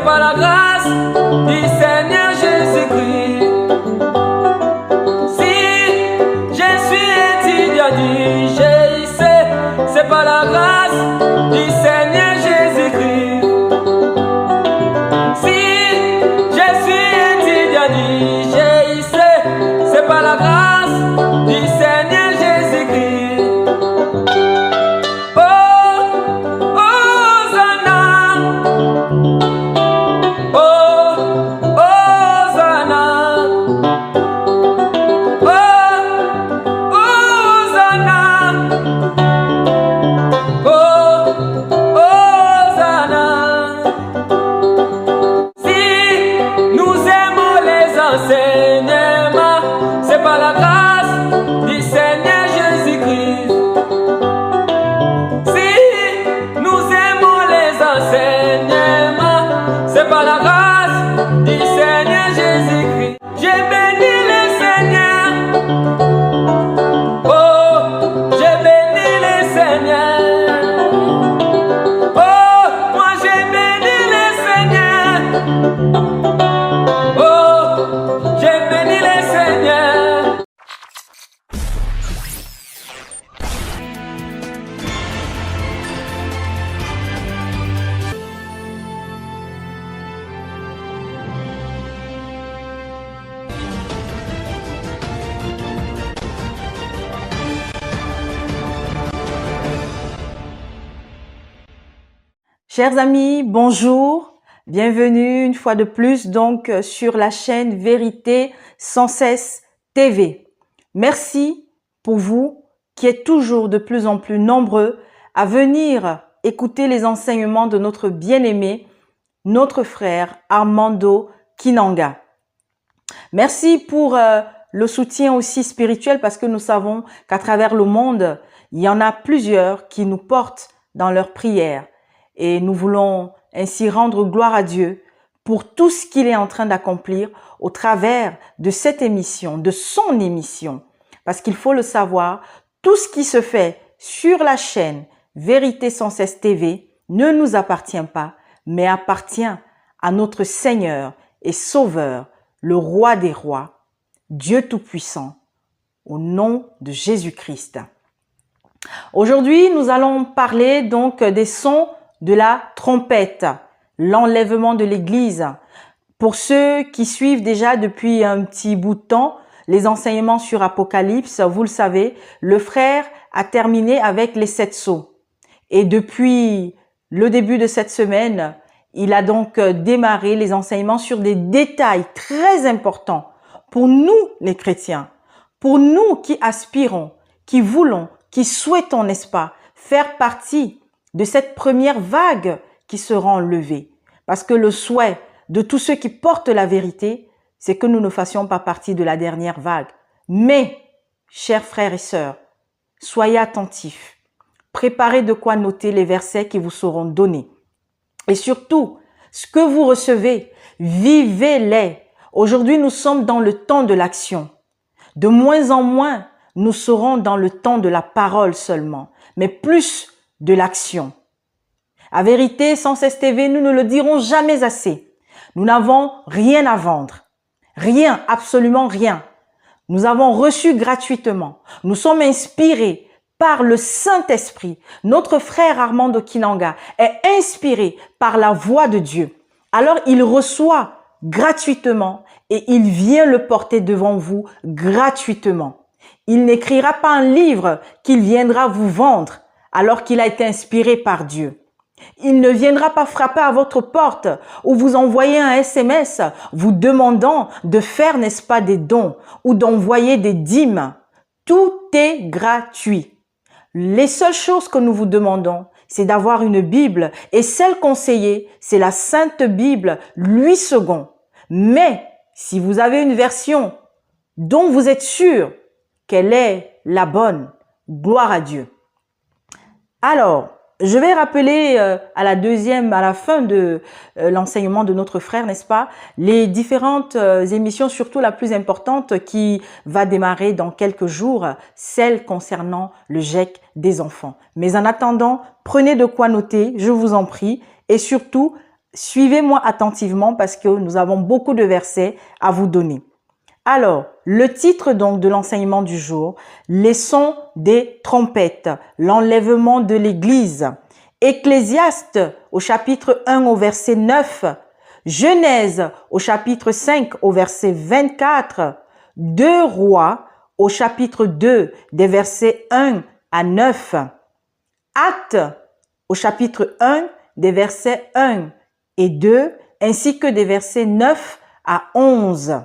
par la grâce du Seigneur Jésus-Christ. Si je suis étudiant du GIC, c'est par la grâce du Seigneur Jésus-Christ. Si je suis étudiant du GIC, c'est par la grâce du Seigneur Jésus-Christ. Oh, Hosanna. Oh, Hosanna. Oh, Hosanna. Oh, Hosanna. Si nous aimons les enseignements, c'est par la grâce du Seigneur Jésus-Christ. Si nous aimons les enseignements, c'est par la grâce du Seigneur Jésus-Christ. J'ai béni le Seigneur. Oh, j'ai béni le Seigneur. Oh, moi j'ai béni le Seigneur. Oh, j'ai béni le Seigneur. Chers amis, bonjour, bienvenue une fois de plus donc sur la chaîne Vérité sans cesse TV. Merci pour vous qui êtes toujours de plus en plus nombreux à venir écouter les enseignements de notre bien-aimé, notre frère Armando Kinanga. Merci pour le soutien aussi spirituel parce que nous savons qu'à travers le monde, il y en a plusieurs qui nous portent dans leurs prières. Et nous voulons ainsi rendre gloire à Dieu pour tout ce qu'il est en train d'accomplir au travers de cette émission, de son émission. Parce qu'il faut le savoir, tout ce qui se fait sur la chaîne Vérité sans cesse TV ne nous appartient pas, mais appartient à notre Seigneur et Sauveur, le Roi des Rois, Dieu Tout-Puissant, au nom de Jésus-Christ. Aujourd'hui, nous allons parler donc des sons de la trompette, l'enlèvement de l'Église. Pour ceux qui suivent déjà depuis un petit bout de temps les enseignements sur Apocalypse, vous le savez, le frère a terminé avec les 7 sceaux. Et depuis le début de cette semaine, il a donc démarré les enseignements sur des détails très importants pour nous les chrétiens, pour nous qui aspirons, qui voulons, qui souhaitons, n'est-ce pas, faire partie de cette première vague qui sera enlevée. Parce que le souhait de tous ceux qui portent la vérité, c'est que nous ne fassions pas partie de la dernière vague. Mais, chers frères et sœurs, soyez attentifs. Préparez de quoi noter les versets qui vous seront donnés. Et surtout, ce que vous recevez, vivez-les. Aujourd'hui, nous sommes dans le temps de l'action. De moins en moins, nous serons dans le temps de la parole seulement, mais plus de l'action. À Vérité sans cesse TV, nous ne le dirons jamais assez. Nous n'avons rien à vendre. Rien, absolument rien. Nous avons reçu gratuitement. Nous sommes inspirés par le Saint-Esprit. Notre frère Armando Kinanga est inspiré par la voix de Dieu. Alors il reçoit gratuitement et il vient le porter devant vous gratuitement. Il n'écrira pas un livre qu'il viendra vous vendre alors qu'il a été inspiré par Dieu. Il ne viendra pas frapper à votre porte ou vous envoyer un SMS vous demandant de faire, n'est-ce pas, des dons ou d'envoyer des dîmes. Tout est gratuit. Les seules choses que nous vous demandons, c'est d'avoir une Bible et celle conseillée, c'est la Sainte Bible, Louis II. Mais si vous avez une version dont vous êtes sûr qu'elle est la bonne, gloire à Dieu. Alors, je vais rappeler à la fin de l'enseignement de notre frère, n'est-ce pas, les différentes émissions, surtout la plus importante qui va démarrer dans quelques jours, celle concernant le GIEC des enfants. Mais en attendant, prenez de quoi noter, je vous en prie, et surtout, Suivez-moi attentivement parce que nous avons beaucoup de versets à vous donner. Alors, le titre donc de l'enseignement du jour, les sons des trompettes, l'enlèvement de l'Église. Ecclésiaste au chapitre 1 au verset 9, Genèse au chapitre 5 au verset 24, 2 Rois au chapitre 2 des versets 1 à 9, Actes au chapitre 1 des versets 1 et 2, ainsi que des versets 9 à 11.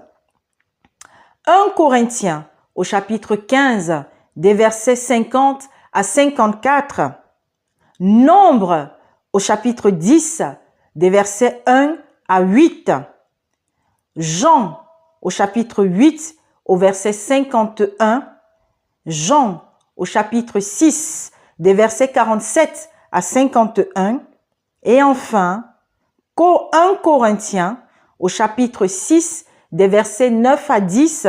1 Corinthiens au chapitre 15 des versets 50 à 54. Nombre au chapitre 10 des versets 1 à 8. Jean au chapitre 8 au verset 51. Jean au chapitre 6 des versets 47 à 51. Et enfin, 1 Corinthiens au chapitre 6 des versets 9 à 10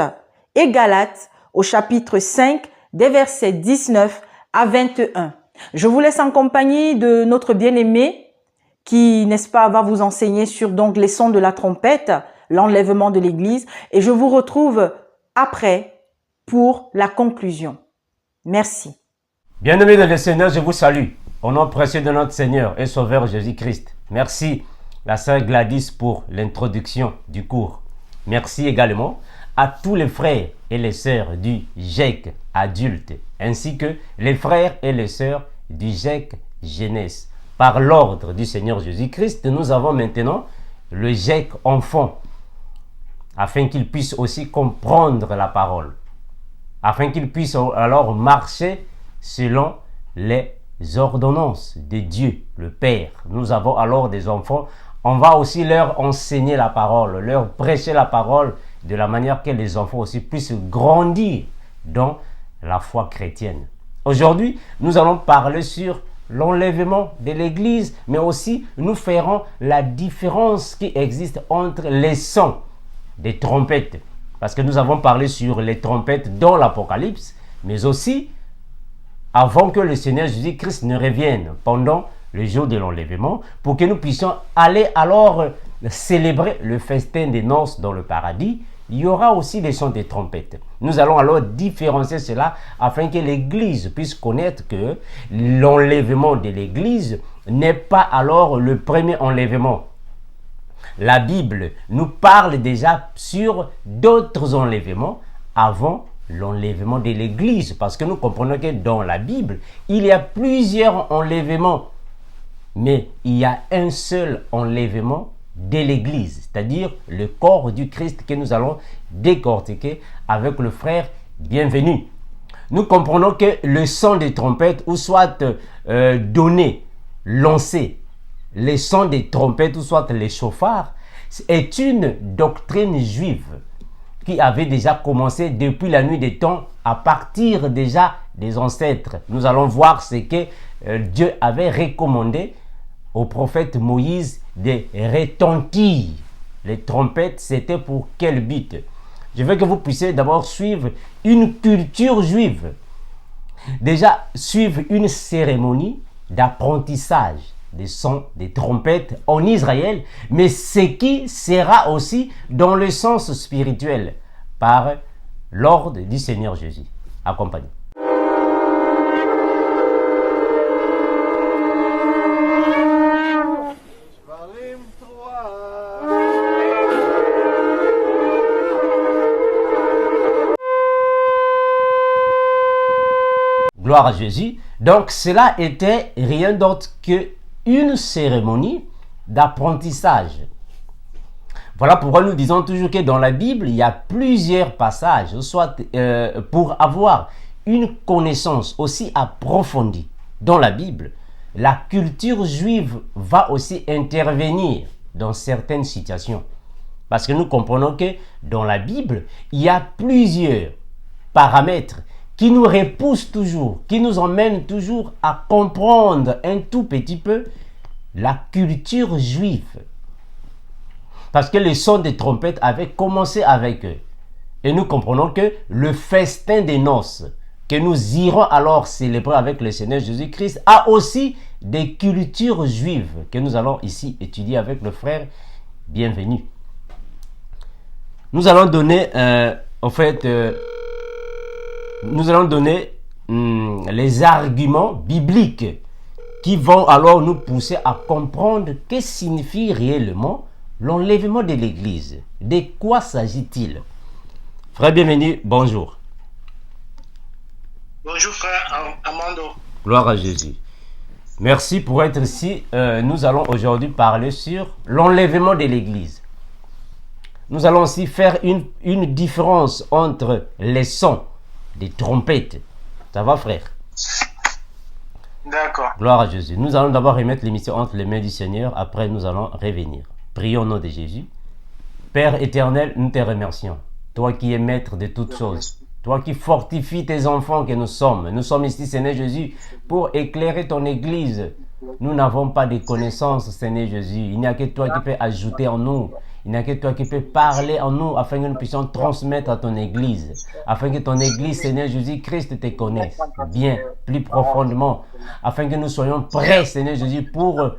et Galates au chapitre 5 des versets 19 à 21. Je vous laisse en compagnie de notre bien-aimé qui, n'est-ce pas, va vous enseigner sur donc les sons de la trompette, l'enlèvement de l'Église, et je vous retrouve après pour la conclusion. Merci. Bien-aimés dans le Seigneur, je vous salue au nom précieux de notre Seigneur et Sauveur Jésus-Christ. Merci la sœur Gladys pour l'introduction du cours. Merci également à tous les frères et les sœurs du GEC adulte, ainsi que les frères et les sœurs du GEC jeunesse. Par l'ordre du Seigneur Jésus-Christ, nous avons maintenant le GEC enfant, afin qu'ils puissent aussi comprendre la parole, afin qu'ils puissent alors marcher selon les ordonnances de Dieu, le Père. Nous avons alors des enfants. On va aussi leur enseigner la parole, leur prêcher la parole de la manière que les enfants aussi puissent grandir dans la foi chrétienne. Aujourd'hui, nous allons parler sur l'enlèvement de l'Église, mais aussi nous ferons la différence qui existe entre les sons des trompettes, parce que nous avons parlé sur les trompettes dans l'Apocalypse, mais aussi avant que le Seigneur Jésus-Christ ne revienne pendant le jour de l'enlèvement, pour que nous puissions aller alors célébrer le festin des noces dans le paradis. Il y aura aussi les sons des trompettes. Nous allons alors différencier cela afin que l'Église puisse connaître que l'enlèvement de l'Église n'est pas alors le premier enlèvement. La Bible nous parle déjà sur d'autres enlèvements avant l'enlèvement de l'Église, parce que nous comprenons que dans la Bible, il y a plusieurs enlèvements, mais il y a un seul enlèvement de l'Église, c'est-à-dire le corps du Christ que nous allons décortiquer avec le frère bienvenu. Nous comprenons que le son des trompettes, ou soit donner, lancer, les sons des trompettes, ou soit les chauffards, est une doctrine juive qui avait déjà commencé depuis la nuit des temps, à partir déjà des ancêtres. Nous allons voir ce que Dieu avait recommandé au prophète Moïse de retentir. Les trompettes, c'était pour quel but? Je veux que vous puissiez d'abord suivre une culture juive. Déjà, suivre une cérémonie d'apprentissage des sons des trompettes en Israël, mais ce qui sera aussi dans le sens spirituel par l'ordre du Seigneur Jésus. Accompagnez. Gloire à Jésus. Donc cela était rien d'autre que une cérémonie d'apprentissage. Voilà pourquoi nous disons toujours que dans la Bible, il y a plusieurs passages, soit pour avoir une connaissance aussi approfondie dans la Bible, la culture juive va aussi intervenir dans certaines situations. Parce que nous comprenons que dans la Bible, il y a plusieurs paramètres qui nous repoussent toujours, qui nous emmènent toujours à comprendre un tout petit peu la culture juive. Parce que le son des trompettes avait commencé avec eux. Et nous comprenons que le festin des noces que nous irons alors célébrer avec le Seigneur Jésus-Christ a aussi des cultures juives que nous allons ici étudier avec le frère. Bienvenue. Nous allons donner, les arguments bibliques qui vont alors nous pousser à comprendre que signifie réellement l'enlèvement de l'Église. De quoi s'agit-il? Frère bienvenu, bonjour. Bonjour frère Amando. Gloire à Jésus. Merci pour être ici. Nous allons aujourd'hui parler sur l'enlèvement de l'Église. Nous allons aussi faire une différence entre les sons des trompettes. Ça va frère? D'accord. Gloire à Jésus. Nous allons d'abord remettre l'émission entre les mains du Seigneur. Après, nous allons revenir. Prions au nom de Jésus. Père éternel, nous te remercions. Toi qui es maître de toutes choses. Toi qui fortifies tes enfants que nous sommes. Nous sommes ici, Seigneur Jésus, pour éclairer ton Église. Nous n'avons pas de connaissances, Seigneur Jésus. Il n'y a que toi qui peux ajouter en nous. Il n'y a que toi qui peux parler en nous afin que nous puissions transmettre à ton Église. Afin que ton Église, Seigneur Jésus-Christ, te connaisse bien, plus profondément. Afin que nous soyons prêts, Seigneur Jésus, pour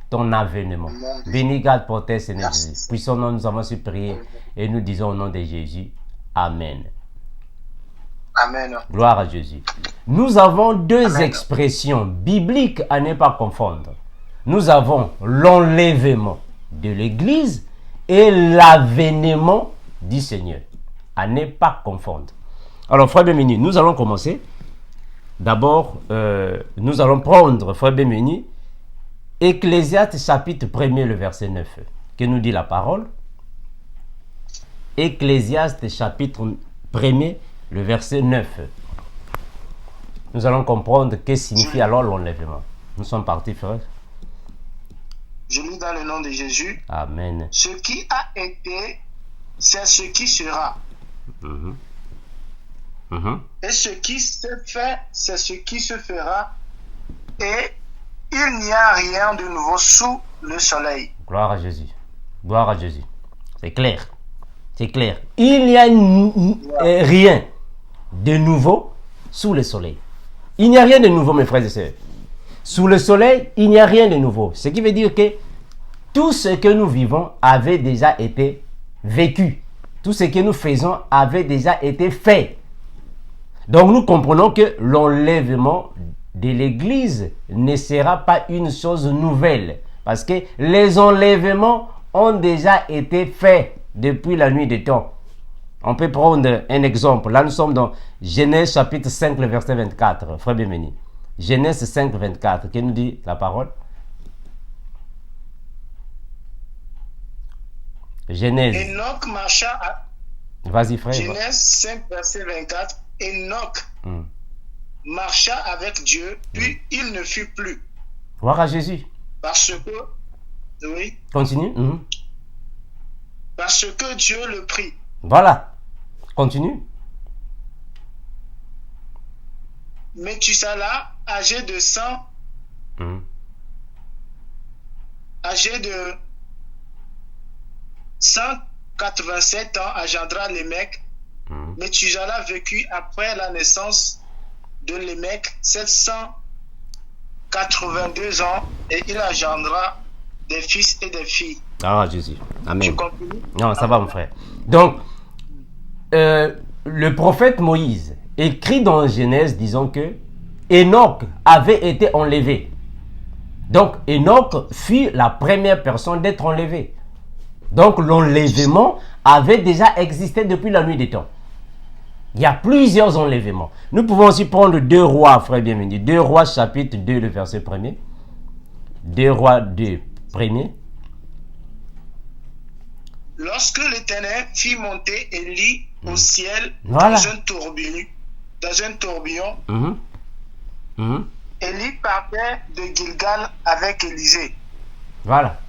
ton avènement. Bénis, garde, protège, Seigneur Jésus. Puissons nous avons su prier et nous disons au nom de Jésus. Amen. Amen. Gloire à Jésus. Nous avons deux expressions bibliques à ne pas confondre. Nous avons l'enlèvement de l'Église et l'avènement du Seigneur. À ne pas confondre. Alors, frère Bémeni, nous allons commencer. D'abord, nous allons prendre, frère Bémeni, Ecclésiaste chapitre 1er, le verset 9. Que nous dit la parole? Ecclésiaste chapitre 1er, le verset 9. Nous allons comprendre que signifie alors l'enlèvement. Nous sommes partis, frère. Je lis dans le nom de Jésus. Amen. Ce qui a été, c'est ce qui sera. Et ce qui s'est fait, c'est ce qui se fera. Et il n'y a rien de nouveau sous le soleil. Gloire à Jésus. Gloire à Jésus. C'est clair. C'est clair. Il n'y a rien de nouveau sous le soleil. Il n'y a rien de nouveau, mes frères et sœurs. Sous le soleil, il n'y a rien de nouveau. Ce qui veut dire que tout ce que nous vivons avait déjà été vécu. Tout ce que nous faisons avait déjà été fait. Donc nous comprenons que l'enlèvement de l'Église ne sera pas une chose nouvelle. Parce que les enlèvements ont déjà été faits depuis la nuit des temps. On peut prendre un exemple. Là, nous sommes dans Genèse chapitre 5, le verset 24. Frère Bémeni. Genèse 5, 24. Qu'est-ce que nous dit la parole? Genèse. Enoch marcha à... Vas-y, frère. Genèse 5, verset 24. Enoch marcha avec Dieu, puis il ne fut plus. Gloire à Jésus. Parce que... Oui. Continue. Parce que Dieu le prit. Voilà. Continue. Methusala, âgé de 187 ans, engendra Lémec. Methusala vécut après la naissance de Lémec 782 ans et il engendra des fils et des filles. Ah, Jésus. Amen. Je continue. Non, ça va, mon frère. Donc, le prophète Moïse écrit dans Genèse disant que Enoch avait été enlevé. Donc, Enoch fut la première personne d'être enlevé. Donc, l'enlèvement avait déjà existé depuis la nuit des temps. Il y a plusieurs enlèvements. Nous pouvons aussi prendre 2 Rois, frère bienvenu. 2 Rois, chapitre 2, le verset 1er. 2 Rois 2, 1er. Lorsque l'Éternel fit monter Élie au ciel Voilà. dans un tourbillon, Élie partait de Gilgal avec Élisée. Voilà.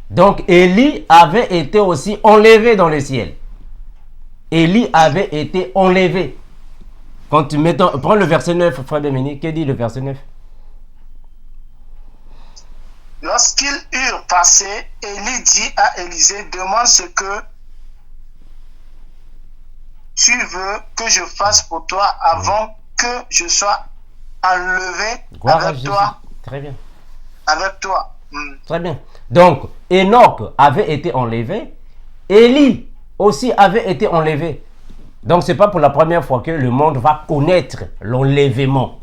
Donc, Élie avait été aussi enlevé dans le ciel. Élie avait été enlevé. Quand tu mets prends le verset 9, frère Bémeni. Que dit le verset 9? Lorsqu'ils eurent passé, Élie dit à Élisée, demande ce que tu veux que je fasse pour toi avant que je sois enlevé Gloire à avec Jésus. toi. Très bien. Avec toi. Très bien. Donc, Enoch avait été enlevé. Élie aussi avait été enlevé. Donc, ce n'est pas pour la première fois que le monde va connaître l'enlèvement.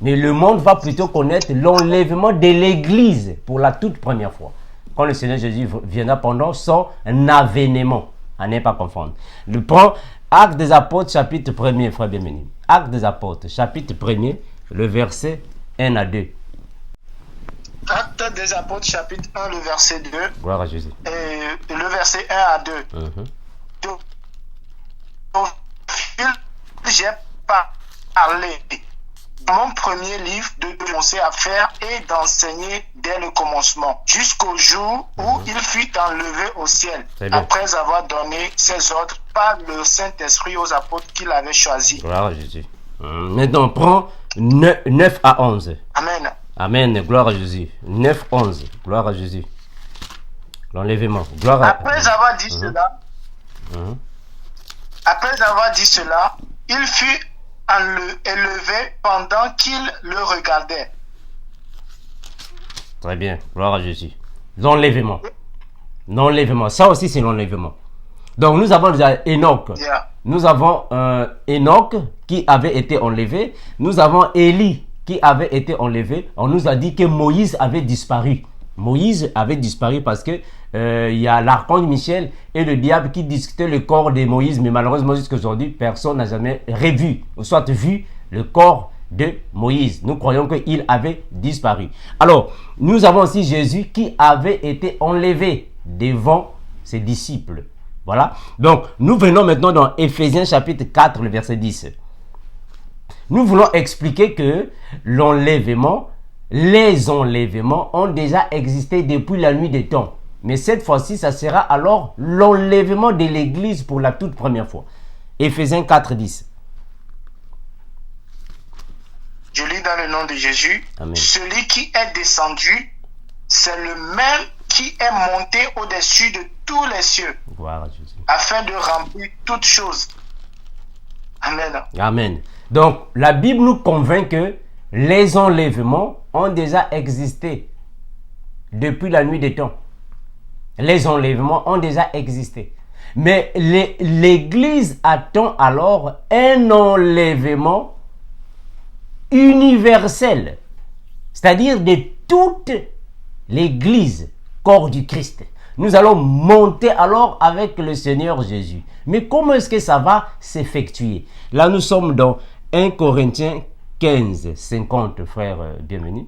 Mais le monde va plutôt connaître l'enlèvement de l'Église pour la toute première fois. Quand le Seigneur Jésus viendra pendant son avènement. À ne pas confondre. Je prends Actes des Apôtres, chapitre 1er, frère bien-aimé. Actes des Apôtres, chapitre 1er, le verset 1 à 2. Actes des Apôtres, chapitre 1, le verset 2. Gloire à Jésus. Et le verset 1 à 2. J'ai parlé de mon premier livre de commencer à faire et d'enseigner dès le commencement, jusqu'au jour où il fut enlevé au ciel, après avoir donné ses ordres par le Saint-Esprit aux apôtres qu'il avait choisis. Gloire à Jésus. Maintenant, prends 9 à 11. Amen. Amen. Gloire à Jésus. 9, 11. Gloire à Jésus. L'enlèvement. Gloire à... Après avoir dit cela, après avoir dit cela, il fut élevé pendant qu'il le regardait. Très bien. Gloire à Jésus. L'enlèvement. L'enlèvement. Ça aussi, c'est l'enlèvement. Donc, nous avons déjà Enoch. Nous avons Enoch qui avait été enlevé. Nous avons Élie qui avait été enlevé. On nous a dit que Moïse avait disparu. Moïse avait disparu parce que il y a l'archange Michel et le diable qui discutaient le corps de Moïse. Mais malheureusement, jusqu'à aujourd'hui, personne n'a jamais revu ou soit vu le corps de Moïse. Nous croyons qu'il avait disparu. Alors, nous avons aussi Jésus qui avait été enlevé devant ses disciples. Voilà. Donc, nous venons maintenant dans Éphésiens chapitre 4, le verset 10. Nous voulons expliquer que l'enlèvement, les enlèvements ont déjà existé depuis la nuit des temps. Mais cette fois-ci, ça sera alors l'enlèvement de l'Église pour la toute première fois. Éphésiens 4, 10. Je lis dans le nom de Jésus. Amen. Celui qui est descendu, c'est le même qui est monté au-dessus de tous les cieux. Gloire à Jésus. Afin de remplir toutes choses. Amen. Amen. Donc, la Bible nous convainc que les enlèvements ont déjà existé depuis la nuit des temps. Les enlèvements ont déjà existé. Mais l'Église attend alors un enlèvement universel, c'est-à-dire de toute l'Église, corps du Christ. Nous allons monter alors avec le Seigneur Jésus. Mais comment est-ce que ça va s'effectuer? Là, nous sommes dans 1 Corinthiens 15, 50, frère, bienvenue.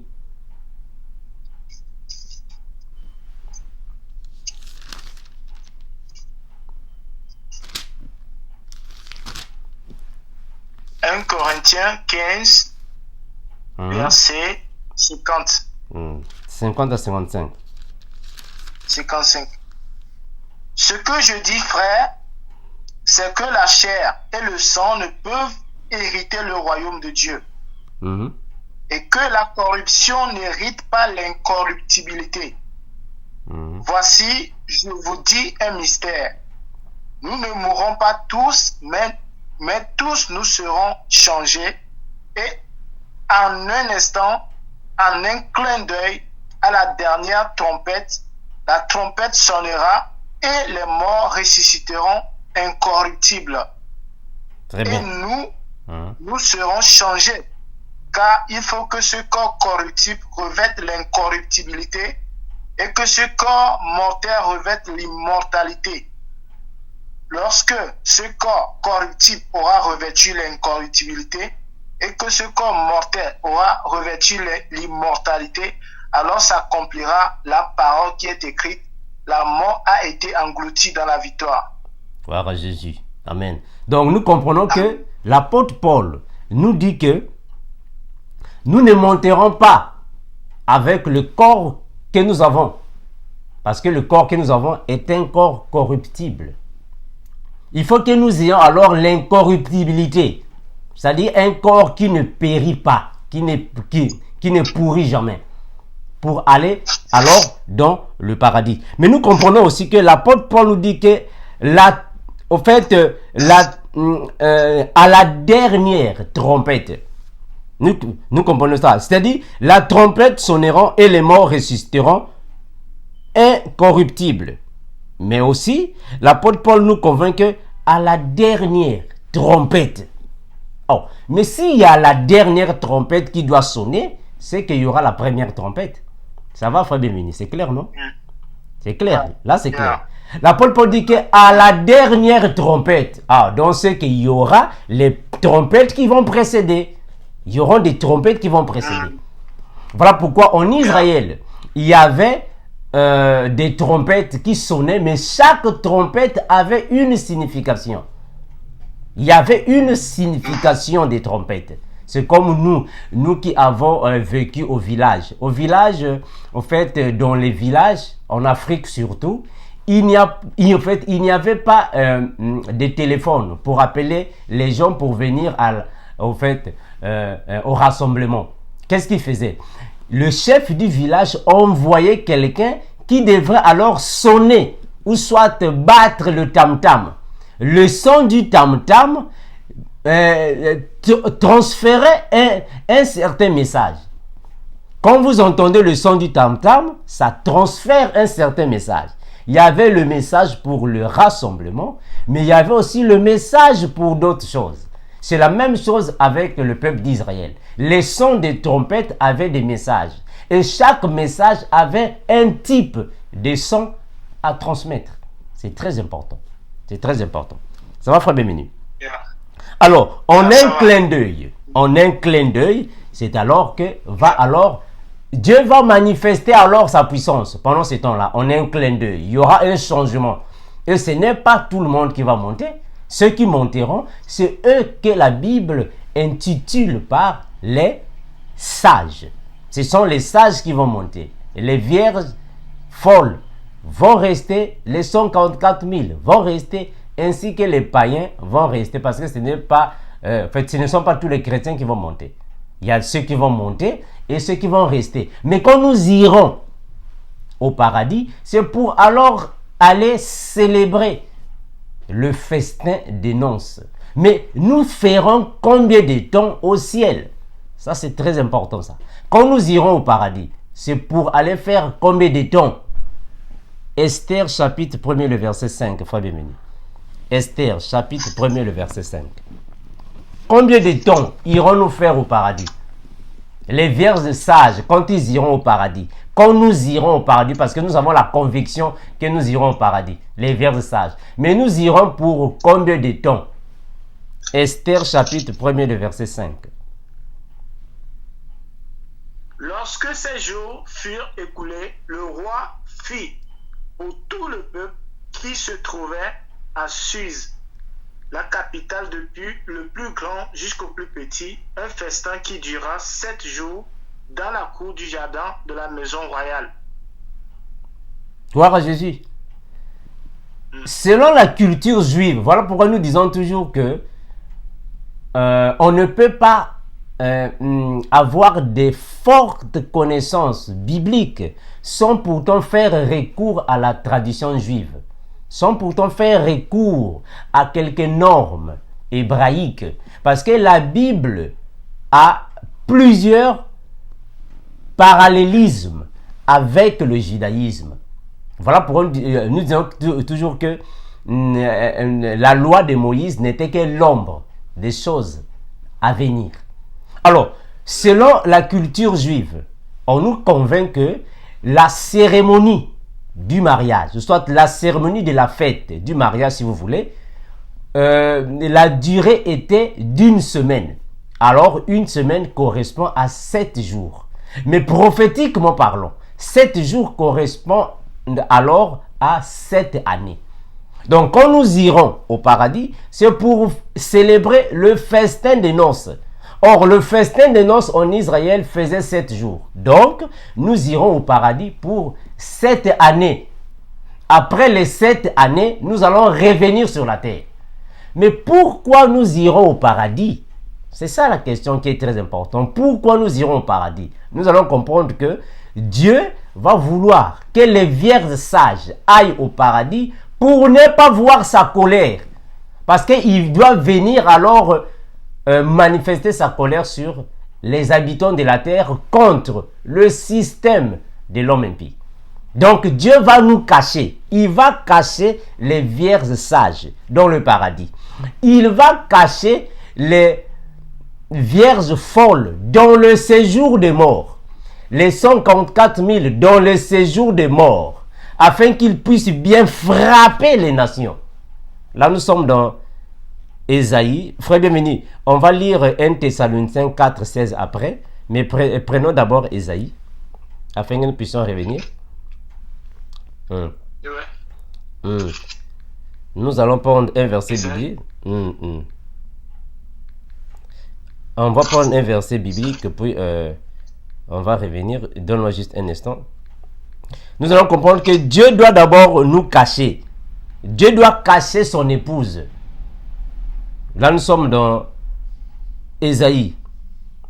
Corinthiens 15, verset 50. 50 à 55. 55. Ce que je dis, frère, c'est que la chair et le sang ne peuvent hériter le royaume de Dieu. Et que la corruption n'hérite pas l'incorruptibilité. Voici, je vous dis un mystère. Nous ne mourrons pas tous, mais tous nous serons changés, et en un instant, en un clin d'œil, à la dernière trompette, la trompette sonnera et les morts ressusciteront incorruptibles. Très bien. Et nous serons changés, car il faut que ce corps corruptible revête l'incorruptibilité et que ce corps mortel revête l'immortalité. Lorsque ce corps corruptible aura revêtu l'incorruptibilité et que ce corps mortel aura revêtu l'immortalité, alors s'accomplira la parole qui est écrite: la mort a été engloutie dans la victoire. Gloire à Jésus. Amen. Donc nous comprenons que l'apôtre Paul nous dit que nous ne monterons pas avec le corps que nous avons, parce que le corps que nous avons est un corps corruptible. Il faut que nous ayons alors l'incorruptibilité, c'est-à-dire un corps qui ne périt pas, qui ne pourrit jamais, pour aller alors dans le paradis. Mais nous comprenons aussi que l'apôtre Paul nous dit que à la dernière trompette. Nous comprenons ça. C'est-à-dire, la trompette sonnera et les morts ressusciteront incorruptibles. Mais aussi, l'apôtre Paul nous convainc que à la dernière trompette. Oh, mais s'il y a la dernière trompette qui doit sonner, c'est qu'il y aura la première trompette. Ça va, frère Bienvenu, c'est clair, non? C'est clair, là c'est clair. L'apôtre Paul dit qu'à la dernière trompette, donc c'est qu'il y aura les trompettes qui vont précéder. Il y aura des trompettes qui vont précéder. Voilà pourquoi en Israël, il y avait des trompettes qui sonnaient, mais chaque trompette avait une signification. Il y avait une signification des trompettes. C'est comme nous qui avons vécu au village. Au village, en fait, dans les villages, en Afrique surtout, il n'y avait pas de téléphone pour appeler les gens pour venir au rassemblement. Qu'est-ce qu'il faisait? Le chef du village envoyait quelqu'un qui devrait alors sonner ou soit battre le tam-tam. Le son du tam-tam transférait un certain message. Quand vous entendez le son du tam-tam, ça transfère un certain message. Il y avait le message pour le rassemblement, mais il y avait aussi le message pour d'autres choses. C'est la même chose avec le peuple d'Israël. Les sons des trompettes avaient des messages. Et chaque message avait un type de son à transmettre. C'est très important. C'est très important. Ça va, frère Bienvenu? Alors, en un clin d'œil, c'est alors que Dieu va manifester alors sa puissance pendant ce temps-là. En un clin d'œil, il y aura un changement. Et ce n'est pas tout le monde qui va monter. Ceux qui monteront, c'est eux que la Bible intitule par les sages. Ce sont les sages qui vont monter. Et les vierges folles vont rester, les 144 000 vont rester, ainsi que les païens vont rester, parce que ce ne sont pas tous les chrétiens qui vont monter. Il y a ceux qui vont monter et ceux qui vont rester. Mais quand nous irons au paradis, c'est pour alors aller célébrer le festin des noces. Mais nous ferons combien de temps au ciel? Ça, c'est très important, ça. Quand nous irons au paradis, c'est pour aller faire combien de temps? Esther, chapitre 1er, le verset 5, frère Bienvenu. Esther, chapitre 1er, le verset 5. Combien de temps irons-nous faire au paradis? Les vierges sages, quand ils iront au paradis, quand nous irons au paradis, parce que nous avons la conviction que nous irons au paradis, les vierges sages. Mais nous irons pour combien de temps? Esther, chapitre 1er, le verset 5. Lorsque ces jours furent écoulés, le roi fit pour tout le peuple qui se trouvait à Suse, la capitale depuis le plus grand jusqu'au plus petit, un festin qui dura 7 jours dans la cour du jardin de la maison royale. Gloire à Jésus. Selon la culture juive, voilà pourquoi nous disons toujours que on ne peut pas avoir des fortes connaissances bibliques sans pourtant faire recours à la tradition juive, sans pourtant faire recours à quelques normes hébraïques, parce que la Bible a plusieurs parallélismes avec le judaïsme. Voilà pourquoi nous disons toujours que la loi de Moïse n'était que l'ombre des choses à venir. Alors, selon la culture juive, on nous convainc que la cérémonie du mariage, soit la cérémonie de la fête du mariage si vous voulez, la durée était d'une semaine. Alors, une semaine correspond à 7 jours. Mais prophétiquement parlant, 7 jours correspondent alors à 7 années. Donc, quand nous irons au paradis, c'est pour célébrer le festin des noces. Or, le festin des noces en Israël faisait 7 jours. Donc, nous irons au paradis pour 7 années. Après les 7 années, nous allons revenir sur la terre. Mais pourquoi nous irons au paradis? C'est ça la question qui est très importante. Pourquoi nous irons au paradis? Nous allons comprendre que Dieu va vouloir que les vierges sages aillent au paradis pour ne pas voir sa colère. Parce qu'il doit venir alors manifester sa colère sur les habitants de la terre contre le système de l'homme impie. Donc Dieu va nous cacher. Il va cacher les vierges sages dans le paradis. Il va cacher les vierges folles dans le séjour des morts. Les 144 000 dans le séjour des morts, afin qu'ils puissent bien frapper les nations. Là, nous sommes dans Ésaïe. Frère bienvenu, on va lire 1 Thessaloniciens 4, 16 après, mais prenons d'abord Ésaïe, afin que nous puissions revenir. Nous allons prendre un verset biblique. On va prendre un verset biblique, puis on va revenir. Donne-moi juste un instant. Nous allons comprendre que Dieu doit d'abord nous cacher. Dieu doit cacher son épouse. Là, nous sommes dans Ésaïe,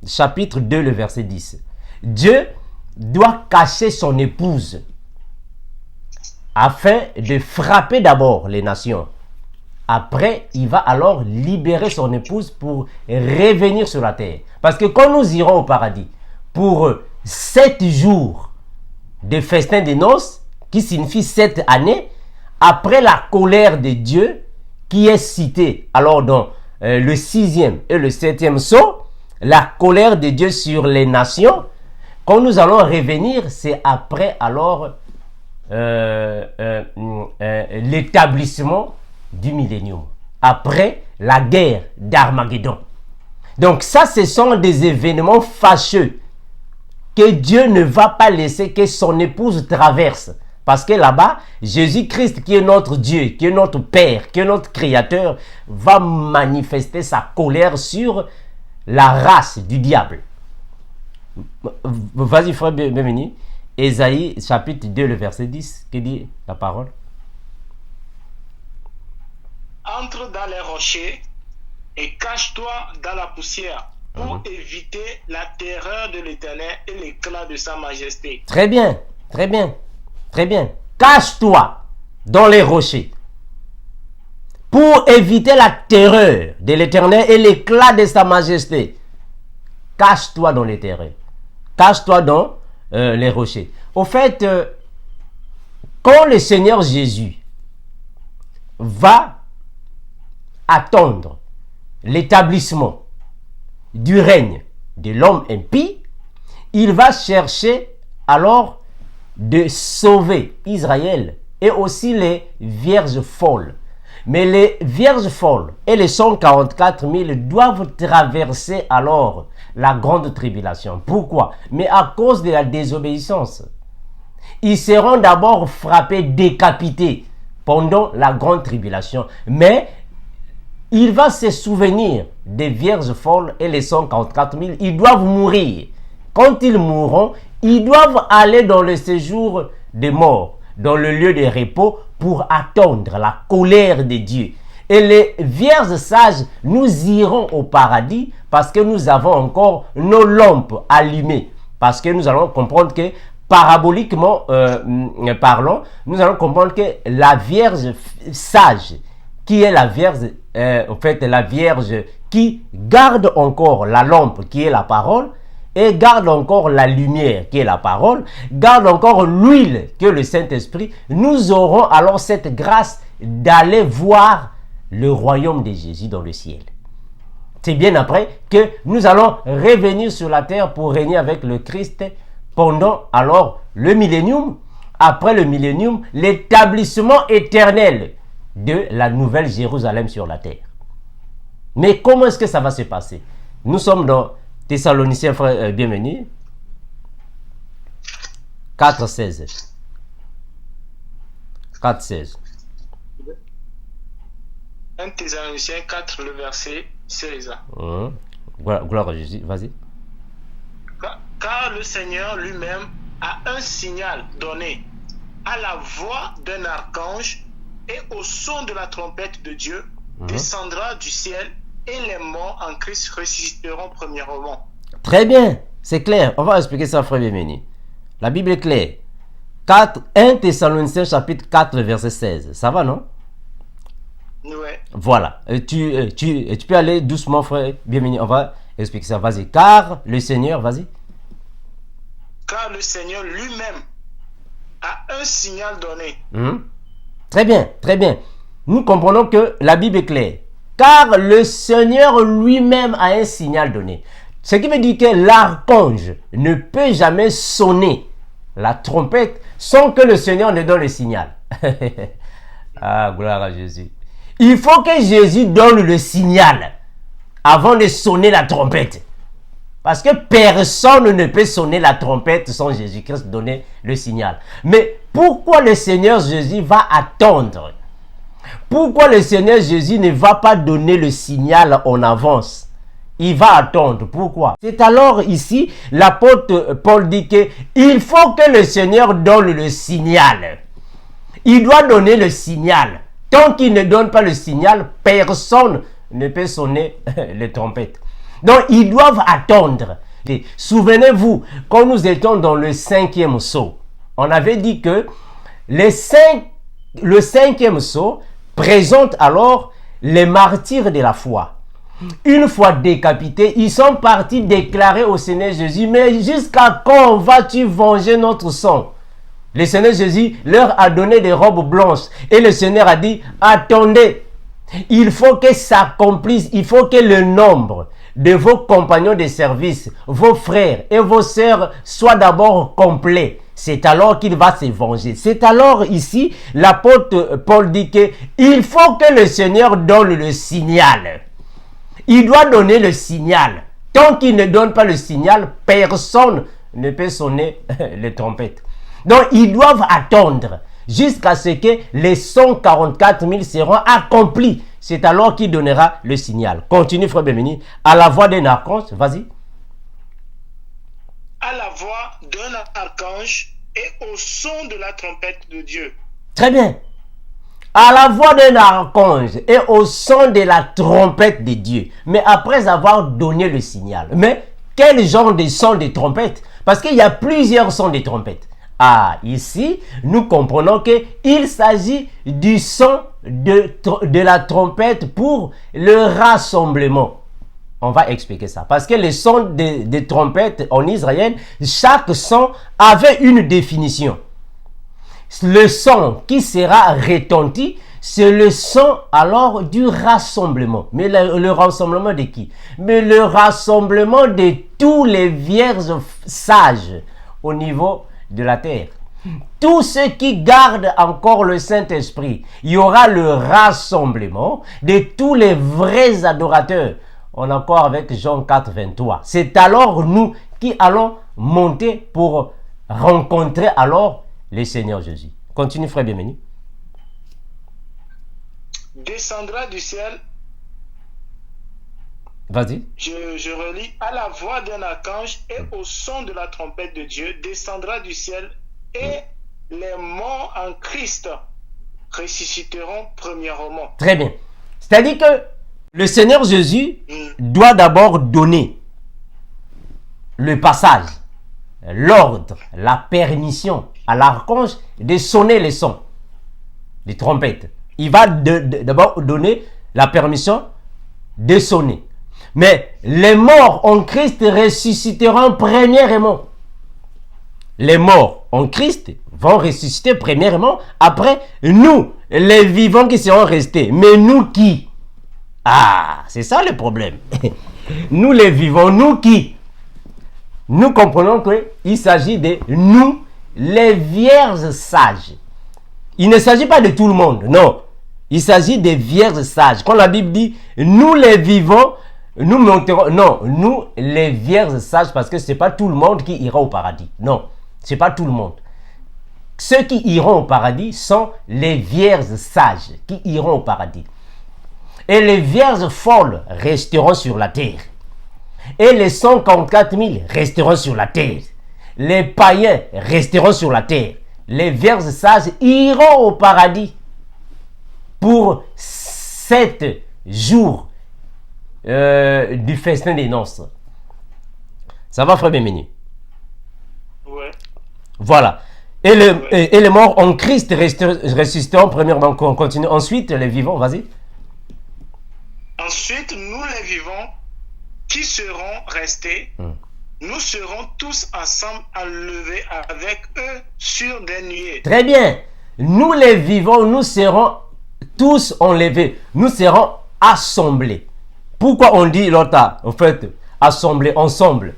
chapitre 2, le verset 10. Dieu doit cacher son épouse afin de frapper d'abord les nations. Après, il va alors libérer son épouse pour revenir sur la terre. Parce que quand nous irons au paradis, pour 7 jours de festin de noces, qui signifie 7 années, après la colère de Dieu, qui est citée alors dans le 6e et le 7e sceau, la colère de Dieu sur les nations, quand nous allons revenir, c'est après alors l'établissement du millénium, après la guerre d'Armageddon. Donc ça, ce sont des événements fâcheux que Dieu ne va pas laisser que son épouse traverse. Parce que là-bas, Jésus-Christ, qui est notre Dieu, qui est notre Père, qui est notre Créateur, va manifester sa colère sur la race du diable. Vas-y, frère bienvenu. Ésaïe, chapitre 2, le verset 10, que dit la parole? Entre dans les rochers et cache-toi dans la poussière pour éviter la terreur de l'Éternel et l'éclat de sa majesté. Très bien, très bien, très bien. Cache-toi dans les rochers pour éviter la terreur de l'Éternel et l'éclat de sa majesté. Cache-toi dans les terreurs. Cache-toi dans les rochers. Au fait, quand le Seigneur Jésus va attendre l'établissement du règne de l'homme impie, il va chercher alors de sauver Israël et aussi les vierges folles. Mais les vierges folles et les 144 000 doivent traverser alors la grande tribulation. Pourquoi? Mais à cause de la désobéissance. Ils seront d'abord frappés, décapités pendant la grande tribulation. Mais il va se souvenir des vierges folles et les 144 000. Ils doivent mourir. Quand ils mourront, ils doivent aller dans le séjour des morts, dans le lieu de repos, pour attendre la colère de Dieu. Et les vierges sages, nous irons au paradis parce que nous avons encore nos lampes allumées. Parce que nous allons comprendre que, paraboliquement parlant, nous allons comprendre que la vierge sage, qui est la vierge, en fait, la vierge qui garde encore la lampe, qui est la parole, et garde encore la lumière, qui est la parole, garde encore l'huile, qui est le Saint-Esprit, nous aurons alors cette grâce d'aller voir le royaume de Jésus dans le ciel. C'est bien après que nous allons revenir sur la terre pour régner avec le Christ pendant alors le millénium. Après le millénium, l'établissement éternel de la nouvelle Jérusalem sur la terre. Mais comment est-ce que ça va se passer? Nous sommes dans Thessaloniciens, frère, bienvenue. 4,16. 4,16. 1 Thessaloniciens 4, le verset 16. Gloire à Jésus, vas-y. Car le Seigneur lui-même a un signal donné à la voix d'un archange et au son de la trompette de Dieu, descendra du ciel et les morts en Christ ressusciteront premièrement. Très bien, c'est clair. On va expliquer ça, frère bienvenu. La Bible est claire. 1 Thessaloniciens chapitre 4, verset 16. Ça va, non? Ouais. Voilà. Tu peux aller doucement, frère. Bienvenue. On va expliquer ça. Vas-y. Car le Seigneur, vas-y. Car le Seigneur lui-même a un signal donné. Très bien, très bien. Nous comprenons que la Bible est claire. Car le Seigneur lui-même a un signal donné. Ce qui veut dire que l'archange ne peut jamais sonner la trompette sans que le Seigneur ne donne le signal. Ah, gloire à Jésus. Il faut que Jésus donne le signal avant de sonner la trompette. Parce que personne ne peut sonner la trompette sans Jésus-Christ donner le signal. Mais pourquoi le Seigneur Jésus va attendre? Pourquoi le Seigneur Jésus ne va pas donner le signal en avance? Il va attendre. Pourquoi? C'est alors ici, l'apôtre Paul dit qu'il faut que le Seigneur donne le signal. Il doit donner le signal. Tant qu'il ne donne pas le signal, personne ne peut sonner les trompettes. Donc, ils doivent attendre. Souvenez-vous, quand nous étions dans le 5e sceau, on avait dit que le 5e sceau présente alors les martyrs de la foi. Une fois décapités, ils sont partis déclarer au Seigneur Jésus, mais jusqu'à quand vas-tu venger notre sang? Le Seigneur Jésus leur a donné des robes blanches. Et le Seigneur a dit, attendez, il faut que ça accomplisse, il faut que le nombre de vos compagnons de service, vos frères et vos sœurs soit d'abord complet. C'est alors qu'il va se venger. C'est alors ici, l'apôtre Paul dit qu'il faut que le Seigneur donne le signal. Il doit donner le signal. Tant qu'il ne donne pas le signal, personne ne peut sonner les trompettes. Donc, ils doivent attendre jusqu'à ce que les 144 000 seront accomplis. C'est alors qu'il donnera le signal. Continue, frère Bémini. À la voix d'un archange, vas-y. À la voix d'un archange et au son de la trompette de Dieu. Très bien. À la voix d'un archange et au son de la trompette de Dieu. Mais après avoir donné le signal. Mais quel genre de son de trompette? Parce qu'il y a plusieurs sons de trompette. Ah, ici, nous comprenons qu'il s'agit du son de la trompette pour le rassemblement. On va expliquer ça. Parce que les sons de trompette en Israël, chaque son avait une définition. Le son qui sera retenti, c'est le son alors du rassemblement. Mais le rassemblement de qui? Mais le rassemblement de tous les vierges sages au niveau de la terre. Tous ceux qui gardent encore le Saint-Esprit, il y aura le rassemblement de tous les vrais adorateurs. On est encore avec Jean 4, 23. C'est alors nous qui allons monter pour rencontrer alors le Seigneur Jésus. Continue, frère Bienvenu. Descendra du ciel. Vas-y. Je relis. À la voix d'un archange et au son de la trompette de Dieu, descendra du ciel et les morts en Christ ressusciteront premièrement. Très bien. C'est-à-dire que le Seigneur Jésus doit d'abord donner le passage, l'ordre, la permission à l'archange de sonner les sons, les trompettes. Il va d'abord donner la permission de sonner. Mais les morts en Christ ressusciteront premièrement. Les morts en Christ vont ressusciter premièrement. Après, nous, les vivants qui seront restés. Mais nous qui? Ah, c'est ça le problème. Nous les vivants, nous qui? Nous comprenons qu'il s'agit de nous, les vierges sages. Il ne s'agit pas de tout le monde, non. Il s'agit des vierges sages. Quand la Bible dit, nous les vivants, nous monterons. Non, nous les vierges sages, parce que ce n'est pas tout le monde qui ira au paradis. Non, ce n'est pas tout le monde. Ceux qui iront au paradis sont les vierges sages qui iront au paradis. Et les vierges folles resteront sur la terre. Et les 144 000 resteront sur la terre. Les païens resteront sur la terre. Les vierges sages iront au paradis pour 7 jours du festin des noces. Ça va, frère Bienvenu? Ouais. Voilà. Et les morts en Christ ressusciteront premièrement. On continue. Ensuite, les vivants, vas-y. Ensuite, nous les vivants qui seront restés, nous serons tous ensemble enlevés avec eux sur des nuées. Très bien. Nous les vivants, nous serons tous enlevés. Nous serons assemblés. Pourquoi on dit l'autre, en fait, assemblés ensemble?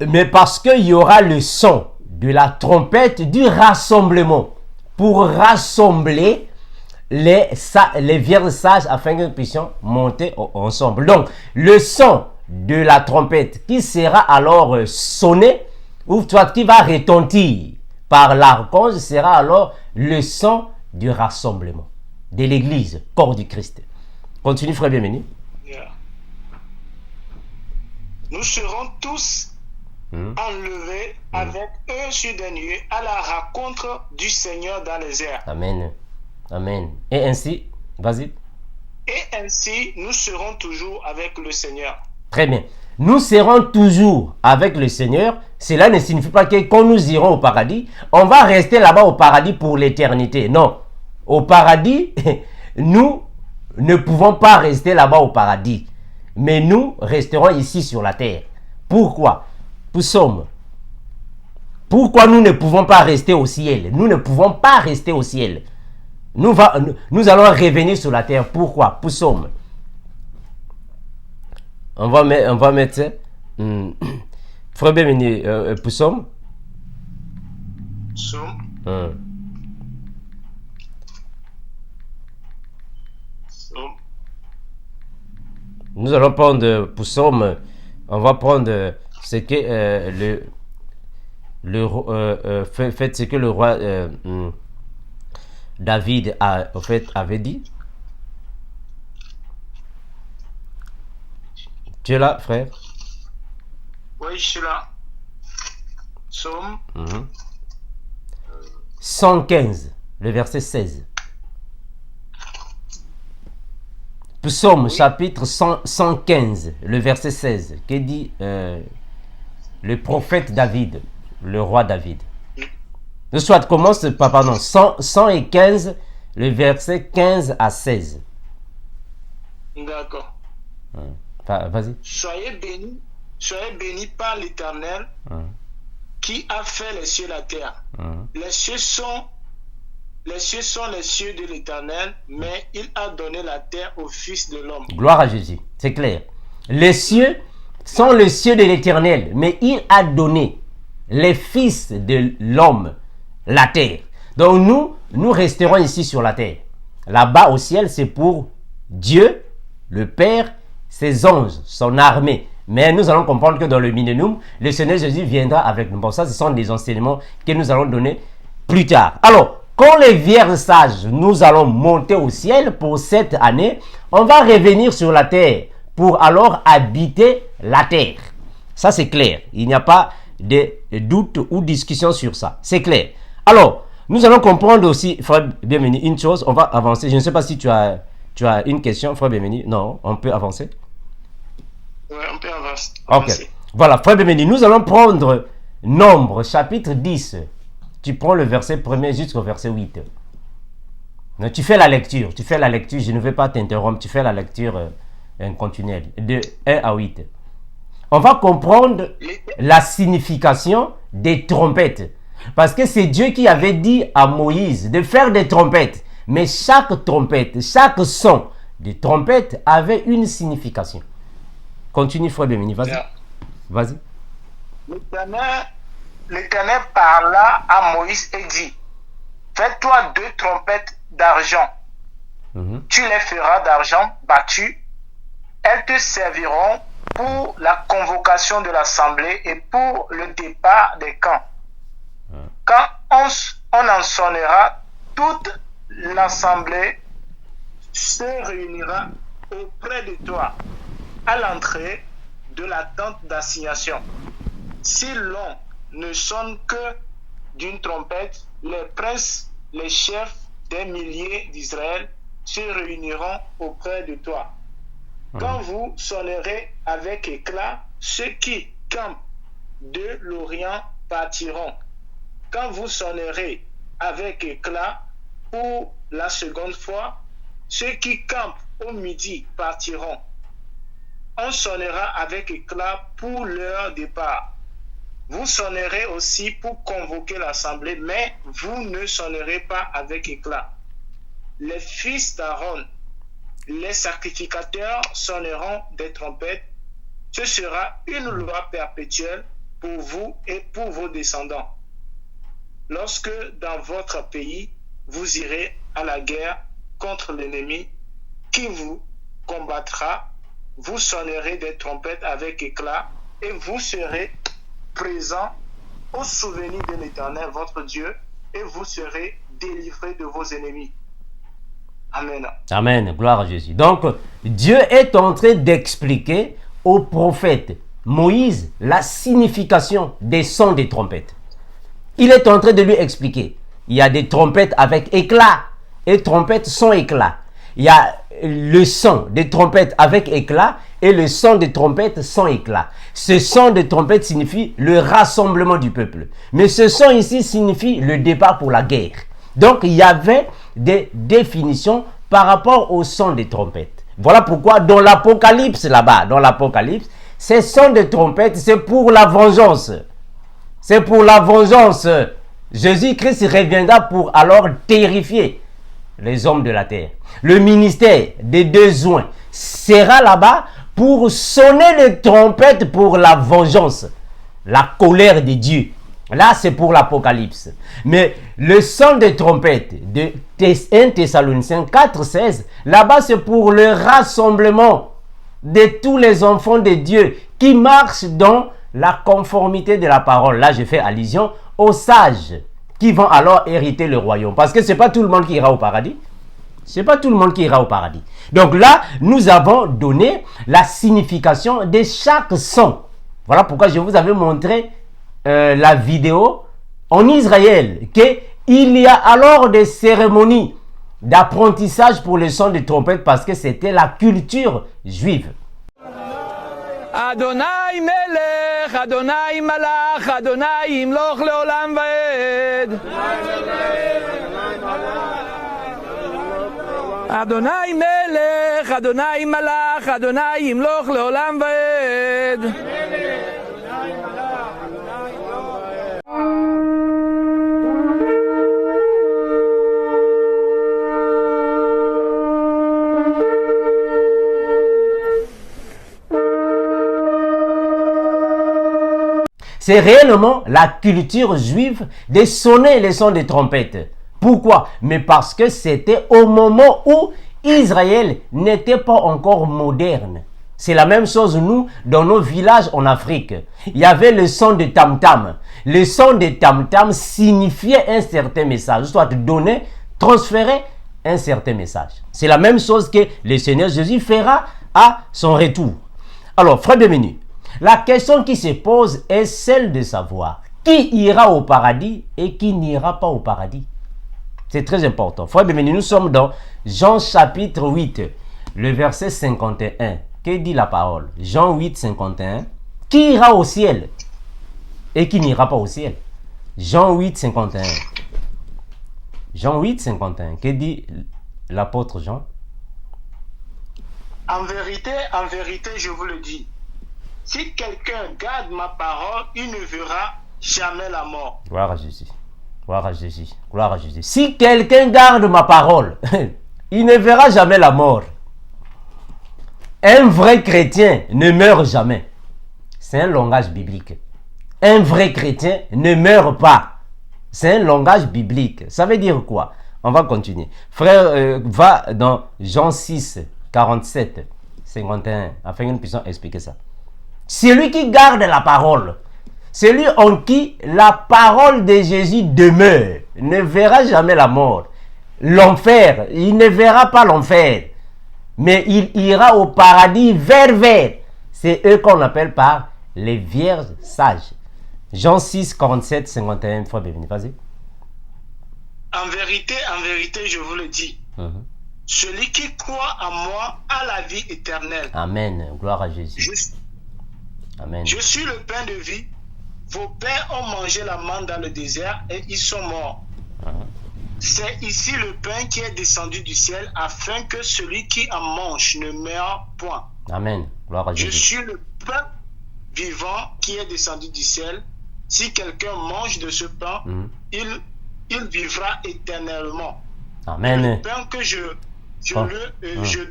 Mais parce qu'il y aura le son de la trompette du rassemblement pour rassembler les vierges sages afin que nous puissions monter ensemble. Donc, le son de la trompette qui sera alors sonné, ou toi qui va retentir par l'archange, sera alors le son du rassemblement de l'église, corps du Christ. Continue, frère bienvenu. Yeah. Nous serons tous enlevés avec eux sur des nuées à la rencontre du Seigneur dans les airs. Amen. Amen. Et ainsi, vas-y. Et ainsi, nous serons toujours avec le Seigneur. Très bien. Nous serons toujours avec le Seigneur. Cela ne signifie pas que quand nous irons au paradis, on va rester là-bas au paradis pour l'éternité. Non. Au paradis, nous ne pouvons pas rester là-bas au paradis. Mais nous resterons ici sur la terre. Pourquoi? Pourquoi nous ne pouvons pas rester au ciel? Nous ne pouvons pas rester au ciel. Nous allons revenir sur la terre. Pourquoi? On va mettre ça. Frère bienvenu, Poussom. Nous allons prendre Poussom. On va prendre ce que ce que le roi David avait dit. Tu es là, frère? Oui, je suis là. Psaume 115, le verset 16. Psaume chapitre 115, le verset 16. Que dit le prophète David, le roi David? Soit commence par, pardon, 115, le verset 15 à 16. D'accord. Vas-y. Soyez bénis par l'Éternel qui a fait les cieux et la terre. Les cieux sont les cieux de l'Éternel, mais il a donné la terre au Fils de l'homme. Gloire à Jésus, c'est clair. Les cieux sont les cieux de l'Éternel, mais il a donné les fils de l'homme la terre. Donc nous resterons ici sur la terre. Là-bas au ciel, c'est pour Dieu, le Père, ses anges, son armée. Mais nous allons comprendre que dans le millénium, le Seigneur Jésus viendra avec nous. Bon, ça, ce sont des enseignements que nous allons donner plus tard. Alors, quand les vierges sages, nous allons monter au ciel pour cette année, on va revenir sur la terre pour alors habiter la terre. Ça, c'est clair. Il n'y a pas de doute ou discussion sur ça. C'est clair. Alors, nous allons comprendre aussi, frère bienvenu, une chose. On va avancer. Je ne sais pas si tu as une question, frère bienvenu. Non, on peut avancer. Oui, on peut avancer. Ok. Voilà, frère bienvenu, nous allons prendre Nombre, chapitre 10. Tu prends le verset 1er jusqu'au verset 8. Donc, tu fais la lecture, je ne vais pas t'interrompre, tu fais la lecture continuelle, de 1 à 8. On va comprendre la signification des trompettes. Parce que c'est Dieu qui avait dit à Moïse de faire des trompettes. Mais chaque trompette, chaque son de trompette avait une signification. Continue, frère Bémini, vas-y. Yeah. Vas-y. L'Éternel parla à Moïse et dit: fais-toi 2 trompettes d'argent. Tu les feras d'argent battu. Elles te serviront pour la convocation de l'assemblée et pour le départ des camps. Quand on en sonnera, toute l'assemblée se réunira auprès de toi à l'entrée de la tente d'assignation. Si l'on ne sonne que d'une trompette, les princes, les chefs des milliers d'Israël se réuniront auprès de toi. Quand vous sonnerez avec éclat, ceux qui campent de l'Orient partiront. Quand vous sonnerez avec éclat pour la seconde fois, Ceux qui campent au midi partiront. On sonnera avec éclat pour leur départ. Vous sonnerez aussi pour convoquer l'assemblée, mais vous ne sonnerez pas avec éclat. Les fils d'Aaron, les sacrificateurs, sonneront des trompettes. Ce sera une loi perpétuelle pour vous et pour vos descendants. Lorsque dans votre pays, vous irez à la guerre contre l'ennemi qui vous combattra, vous sonnerez des trompettes avec éclat et vous serez présents au souvenir de l'Éternel, votre Dieu, et vous serez délivrés de vos ennemis. Amen. Amen. Gloire à Jésus. Donc, Dieu est en train d'expliquer au prophète Moïse la signification des sons des trompettes. Il est en train de lui expliquer. Il y a des trompettes avec éclat et trompettes sans éclat. Il y a le son des trompettes avec éclat et le son des trompettes sans éclat. Ce son des trompettes signifie le rassemblement du peuple. Mais ce son ici signifie le départ pour la guerre. Donc, il y avait des définitions par rapport au son des trompettes. Voilà pourquoi dans l'Apocalypse, là-bas, dans l'Apocalypse, ces sons de trompettes, c'est pour la vengeance. C'est pour la vengeance. Jésus-Christ reviendra pour alors terrifier les hommes de la terre. Le ministère des deux joints sera là-bas pour sonner les trompettes pour la vengeance, la colère de Dieu. Là, c'est pour l'Apocalypse. Mais le son des trompettes de 1 Thessaloniciens 4,16, là-bas, c'est pour le rassemblement de tous les enfants de Dieu qui marchent dans la conformité de la parole. Là, je fais allusion aux sages qui vont alors hériter le royaume. Parce que ce n'est pas tout le monde qui ira au paradis. Ce n'est pas tout le monde qui ira au paradis. Donc là, nous avons donné la signification de chaque son. Voilà pourquoi je vous avais montré la vidéo en Israël, qu'il y a alors des cérémonies d'apprentissage pour le son de trompette parce que c'était la culture juive. Adonai melech, Adonai malach, Adonai imloch leolam vaed. Adonai melech, Adonai malach, Adonai imloch leolam vaed. C'est réellement la culture juive de sonner les sons des trompettes. Pourquoi? Mais parce que c'était au moment où Israël n'était pas encore moderne. C'est la même chose nous, dans nos villages en Afrique. Il y avait le son de tam-tam. Le son de tam-tam signifiait un certain message, soit donner, transférer un certain message. C'est la même chose que le Seigneur Jésus fera à son retour. Alors, frère bienvenu, la question qui se pose est celle de savoir qui ira au paradis et qui n'ira pas au paradis. C'est très important. Frère bienvenu, nous sommes dans Jean chapitre 8, le verset 51. Que dit la parole? Jean 8, 51. Qui ira au ciel et qui n'ira pas au ciel? Jean 8, 51. Jean 8, 51. Que dit l'apôtre Jean? En vérité, je vous le dis, si quelqu'un garde ma parole, il ne verra jamais la mort. Gloire à Jésus. Gloire à Jésus. Gloire à Jésus. Si quelqu'un garde ma parole, il ne verra jamais la mort. Un vrai chrétien ne meurt jamais. C'est un langage biblique. Un vrai chrétien ne meurt pas. C'est un langage biblique. Ça veut dire quoi? On va continuer. Frère, va dans Jean 6, 47, 51, afin que nous puissions expliquer ça. Celui qui garde la parole, celui en qui la parole de Jésus demeure, ne verra jamais la mort. L'enfer, il ne verra pas l'enfer. Mais il ira au paradis vert. C'est eux qu'on appelle par les vierges sages. Jean 6, 47, 51, fois bienvenue. Vas-y. En vérité, je vous le dis. Celui qui croit en moi a la vie éternelle. Amen. Gloire à Jésus. Amen. Je suis le pain de vie. Vos pères ont mangé la manne dans le désert et ils sont morts. c'est ici le pain qui est descendu du ciel afin que celui qui en mange ne meure point. Amen. Gloire à Jésus. Je suis le pain vivant qui est descendu du ciel. Si quelqu'un mange de ce pain, il vivra éternellement. Amen. Le pain que je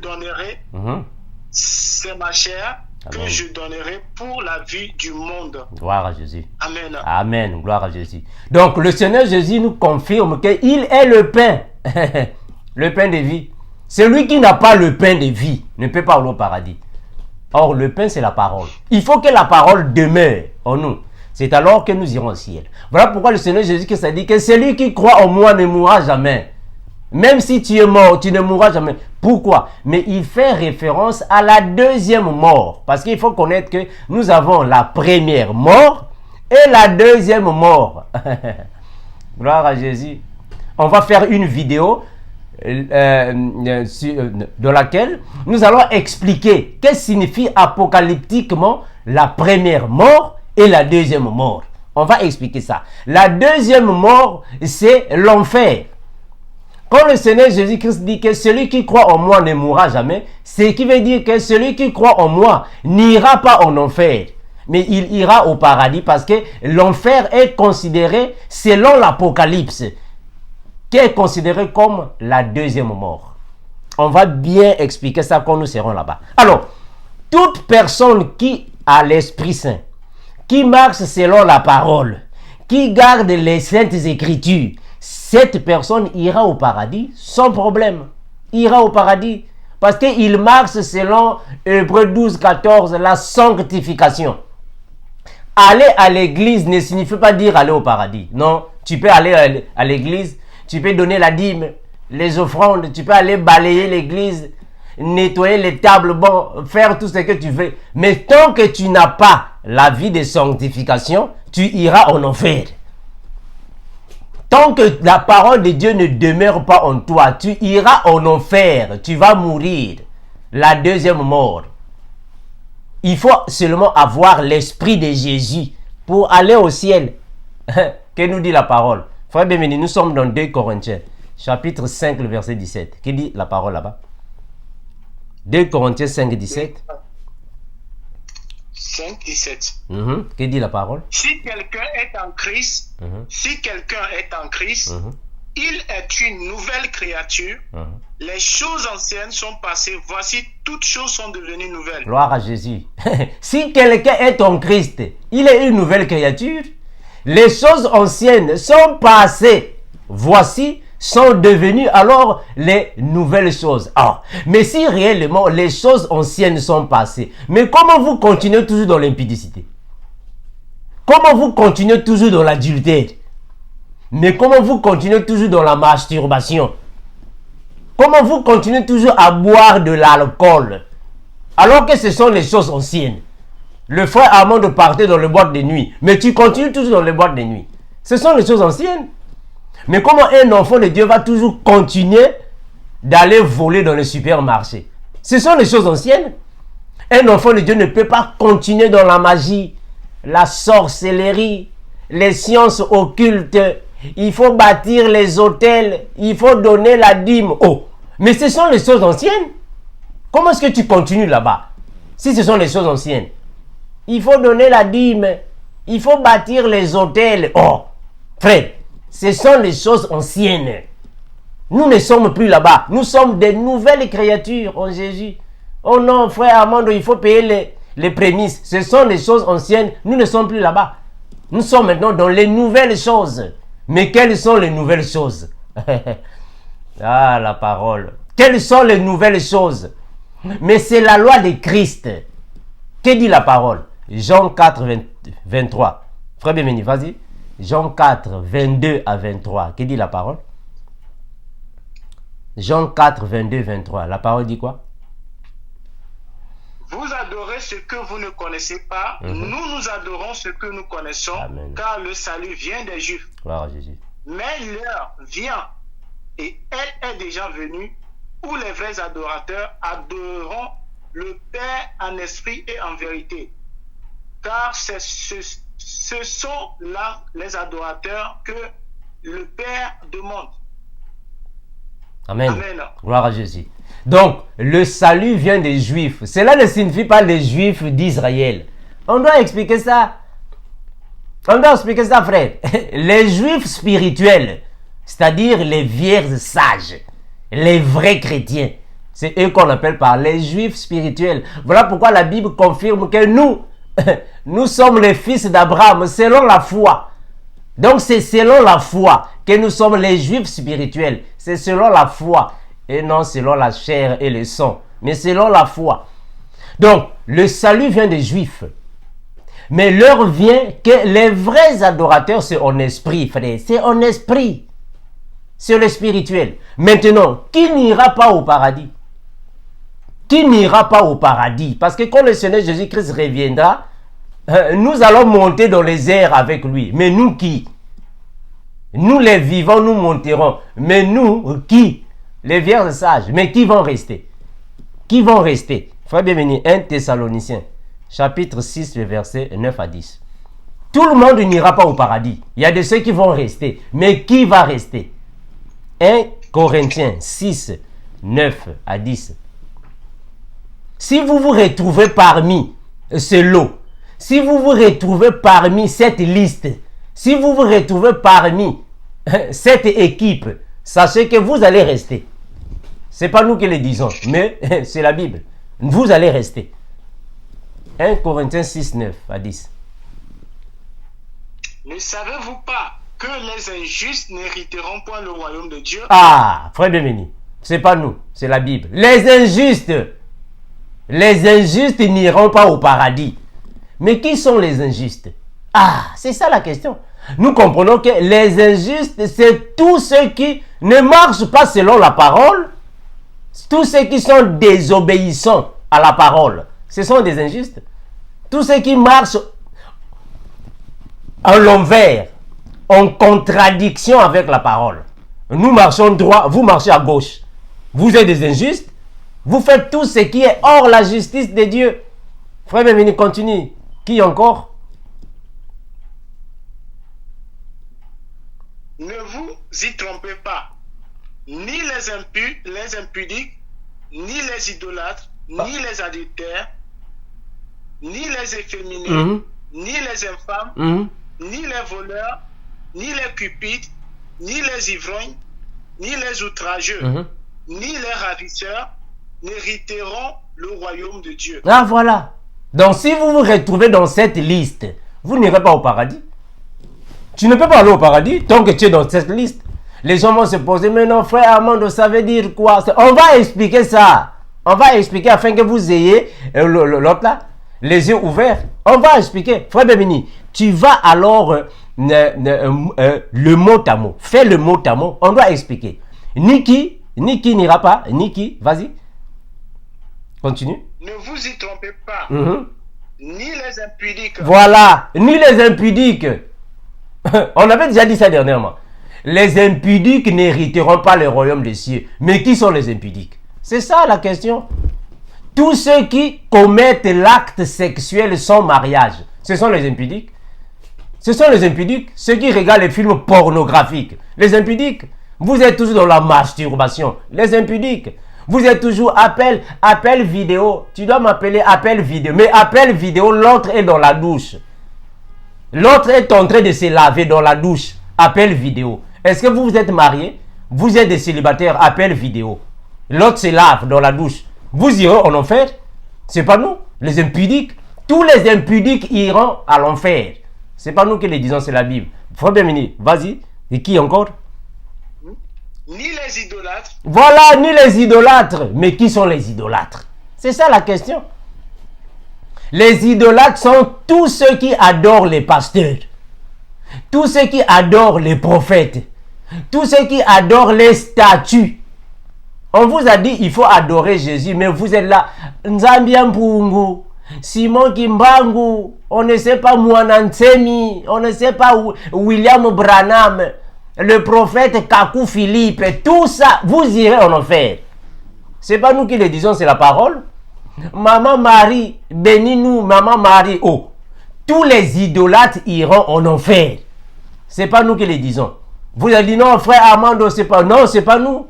donnerai, c'est ma chair que Amen. je donnerai pour la vie du monde. Gloire à Jésus. Amen. Amen. Gloire à Jésus. Donc, le Seigneur Jésus nous confirme qu'il est le pain. Le pain de vie. Celui qui n'a pas le pain de vie ne peut pas aller au paradis. Or, le pain, c'est la parole. Il faut que la parole demeure en nous. C'est alors que nous irons au ciel. Voilà pourquoi le Seigneur Jésus-Christ a dit que celui qui croit en moi ne mourra jamais. Même si tu es mort, tu ne mourras jamais. Pourquoi? Mais il fait référence à la deuxième mort. Parce qu'il faut connaître que nous avons la première mort et la deuxième mort. Gloire à Jésus. On va faire une vidéo dans laquelle nous allons expliquer qu'est-ce que signifie apocalyptiquement la première mort et la deuxième mort. On va expliquer ça. La deuxième mort, c'est l'enfer. Quand le Seigneur Jésus-Christ dit que celui qui croit en moi ne mourra jamais, c'est qui veut dire que celui qui croit en moi n'ira pas en enfer, mais il ira au paradis parce que l'enfer est considéré, selon l'Apocalypse, qui est considéré comme la deuxième mort. On va bien expliquer ça quand nous serons là-bas. Alors, toute personne qui a l'Esprit Saint, qui marche selon la parole, qui garde les saintes écritures, cette personne ira au paradis sans problème. Ira au paradis parce qu'il marche selon Hébreux 12, 14, la sanctification. Aller à l'église ne signifie pas dire aller au paradis. Non, tu peux aller à l'église, tu peux donner la dîme, les offrandes, tu peux aller balayer l'église, nettoyer les tables, bon, faire tout ce que tu veux. Mais tant que tu n'as pas la vie de sanctification, tu iras en enfer. Tant que la parole de Dieu ne demeure pas en toi, tu iras en enfer, tu vas mourir. La deuxième mort. Il faut seulement avoir l'esprit de Jésus pour aller au ciel. Que nous dit la parole? Frère Bémeni, nous sommes dans 2 Corinthiens, chapitre 5, le verset 17. Que dit la parole là-bas? 2 Corinthiens 5, 17. 5, 17. Que dit la parole? Si quelqu'un est en Christ, il est une nouvelle créature. Les choses anciennes sont passées. Voici, toutes choses sont devenues nouvelles. Gloire à Jésus. Si quelqu'un est en Christ, il est une nouvelle créature. Les choses anciennes sont passées. Voici, sont devenues alors les nouvelles choses. Ah, mais si réellement les choses anciennes sont passées, mais comment vous continuez toujours dans l'impudicité? Comment vous continuez toujours dans l'adultère? Mais comment vous continuez toujours dans la masturbation? Comment vous continuez toujours à boire de l'alcool? Alors que ce sont les choses anciennes. Le frère Armand partait dans les boîtes de nuit, mais tu continues toujours dans les boîtes de nuit. Ce sont les choses anciennes. Mais comment un enfant de Dieu va toujours continuer d'aller voler dans les supermarchés? Ce sont les choses anciennes. Un enfant de Dieu ne peut pas continuer dans la magie, la sorcellerie, les sciences occultes. Il faut bâtir les hôtels, il faut donner la dîme. Oh, mais ce sont les choses anciennes. Comment est-ce que tu continues là-bas? Si ce sont les choses anciennes. Il faut donner la dîme, il faut bâtir les hôtels. Oh, frère, ce sont les choses anciennes. Nous ne sommes plus là-bas. Nous sommes des nouvelles créatures en Jésus. Oh non, frère Armando, il faut payer les prémices. Ce sont les choses anciennes. Nous ne sommes plus là-bas. Nous sommes maintenant dans les nouvelles choses. Mais quelles sont les nouvelles choses? Ah, la parole. Quelles sont les nouvelles choses? Mais c'est la loi de Christ. Que dit la parole? Jean 4, 23. Frère Bémeni, vas-y. Jean 4, 22 à 23. Que dit la parole? Jean 4, 22, 23. La parole dit quoi? Vous adorez ce que vous ne connaissez pas. Nous adorons ce que nous connaissons. Amen. Car le salut vient des Juifs. Gloire à Jésus. Mais l'heure vient, et elle est déjà venue, où les vrais adorateurs adoreront le Père en esprit et en vérité. Car ce sont là les adorateurs que le Père demande. Amen. Amen. Gloire à Jésus. Donc, le salut vient des Juifs. Cela ne signifie pas les Juifs d'Israël. On doit expliquer ça. On doit expliquer ça, frère. Les Juifs spirituels, c'est-à-dire les vierges sages, les vrais chrétiens, c'est eux qu'on appelle par les Juifs spirituels. Voilà pourquoi la Bible confirme que nous sommes les fils d'Abraham selon la foi. Donc c'est selon la foi que nous sommes les Juifs spirituels. C'est selon la foi et non selon la chair et le sang, mais selon la foi. Donc le salut vient des Juifs. Mais l'heure vient que les vrais adorateurs, c'est en esprit, frère. C'est en esprit. C'est le spirituel. Maintenant, qui n'ira pas au paradis? Qui n'ira pas au paradis? Parce que quand le Seigneur Jésus-Christ reviendra, nous allons monter dans les airs avec lui. Mais nous qui? Nous les vivants, nous monterons. Mais nous qui? Les vierges sages. Mais qui vont rester? Qui vont rester? Frère bienvenu, 1 Thessaloniciens, chapitre 6, le verset 9 à 10. Tout le monde n'ira pas au paradis. Il y a de ceux qui vont rester. Mais qui va rester? 1 Corinthiens 6, 9 à 10. Si vous vous retrouvez parmi ce lot, si vous vous retrouvez parmi cette liste, si vous vous retrouvez parmi cette équipe, sachez que vous allez rester. Ce n'est pas nous qui le disons, mais c'est la Bible. Vous allez rester. 1 Corinthiens 6, 9 à 10. Ne savez-vous pas que les injustes n'hériteront point le royaume de Dieu? Ah, frère bienvenu, c'est pas nous, c'est la Bible. Les injustes n'iront pas au paradis. Mais qui sont les injustes? Ah, c'est ça la question. Nous comprenons que les injustes, c'est tous ceux qui ne marchent pas selon la parole, tous ceux qui sont désobéissants à la parole. Ce sont des injustes. Tous ceux qui marchent en l'envers, en contradiction avec la parole. Nous marchons droit, vous marchez à gauche. Vous êtes des injustes. Vous faites tout ce qui est hors la justice de Dieu. Frère bienvenu, continue. Qui encore? Ne vous y trompez pas. Ni les impudiques, ni les idolâtres, ni les adultères, ni les efféminés, ni les infâmes, ni les voleurs, ni les cupides, ni les ivrognes, ni les outrageux, ni les ravisseurs n'hériteront le royaume de Dieu. Ah voilà. Donc si vous vous retrouvez dans cette liste, vous n'irez pas au paradis. Tu ne peux pas aller au paradis tant que tu es dans cette liste. Les gens vont se poser, mais non frère Armando, ça veut dire quoi? On va expliquer ça. On va expliquer afin que vous ayez l'autre là, les yeux ouverts. On va expliquer. Frère Bémini, tu vas alors le mot à mot. Fais le mot à mot. On doit expliquer. Ni qui n'ira pas. Ni qui, vas-y. Continue. Ne vous y trompez pas. Ni les impudiques. Voilà. Ni les impudiques. On avait déjà dit ça dernièrement. Les impudiques n'hériteront pas le royaume des cieux. Mais qui sont les impudiques? C'est ça la question. Tous ceux qui commettent l'acte sexuel sans mariage, ce sont les impudiques. Ce sont les impudiques, ceux qui regardent les films pornographiques. Les impudiques, vous êtes toujours dans la masturbation. Les impudiques, vous êtes toujours appel vidéo. Tu dois m'appeler appel vidéo. Mais appel vidéo, l'autre est dans la douche. L'autre est en train de se laver dans la douche. Appel vidéo. Est-ce que vous êtes mariés? Vous êtes des célibataires, appel vidéo. L'autre se lave dans la douche. Vous irez en enfer? C'est pas nous, les impudiques. Tous les impudiques iront à l'enfer. C'est pas nous qui les disons, c'est la Bible. Frère Bémini, vas-y. Et qui encore? Ni les idolâtres. Voilà, ni les idolâtres. Mais qui sont les idolâtres? C'est ça la question. Les idolâtres sont tous ceux qui adorent les pasteurs. Tous ceux qui adorent les prophètes. Tous ceux qui adorent les statues. On vous a dit il faut adorer Jésus, mais vous êtes là. Nzambia Mpungu, Simon Kimbangu, on ne sait pas Mwanantsemi, on ne sait pas William Branham, le prophète Kakou Philippe, tout ça, vous irez en enfer. C'est pas nous qui le disons, c'est la parole. Maman Marie, bénis-nous, Maman Marie. Oh, tous les idolâtres iront en enfer. C'est pas nous qui le disons. Vous avez dit non, frère Armando, c'est pas. Non, c'est pas nous.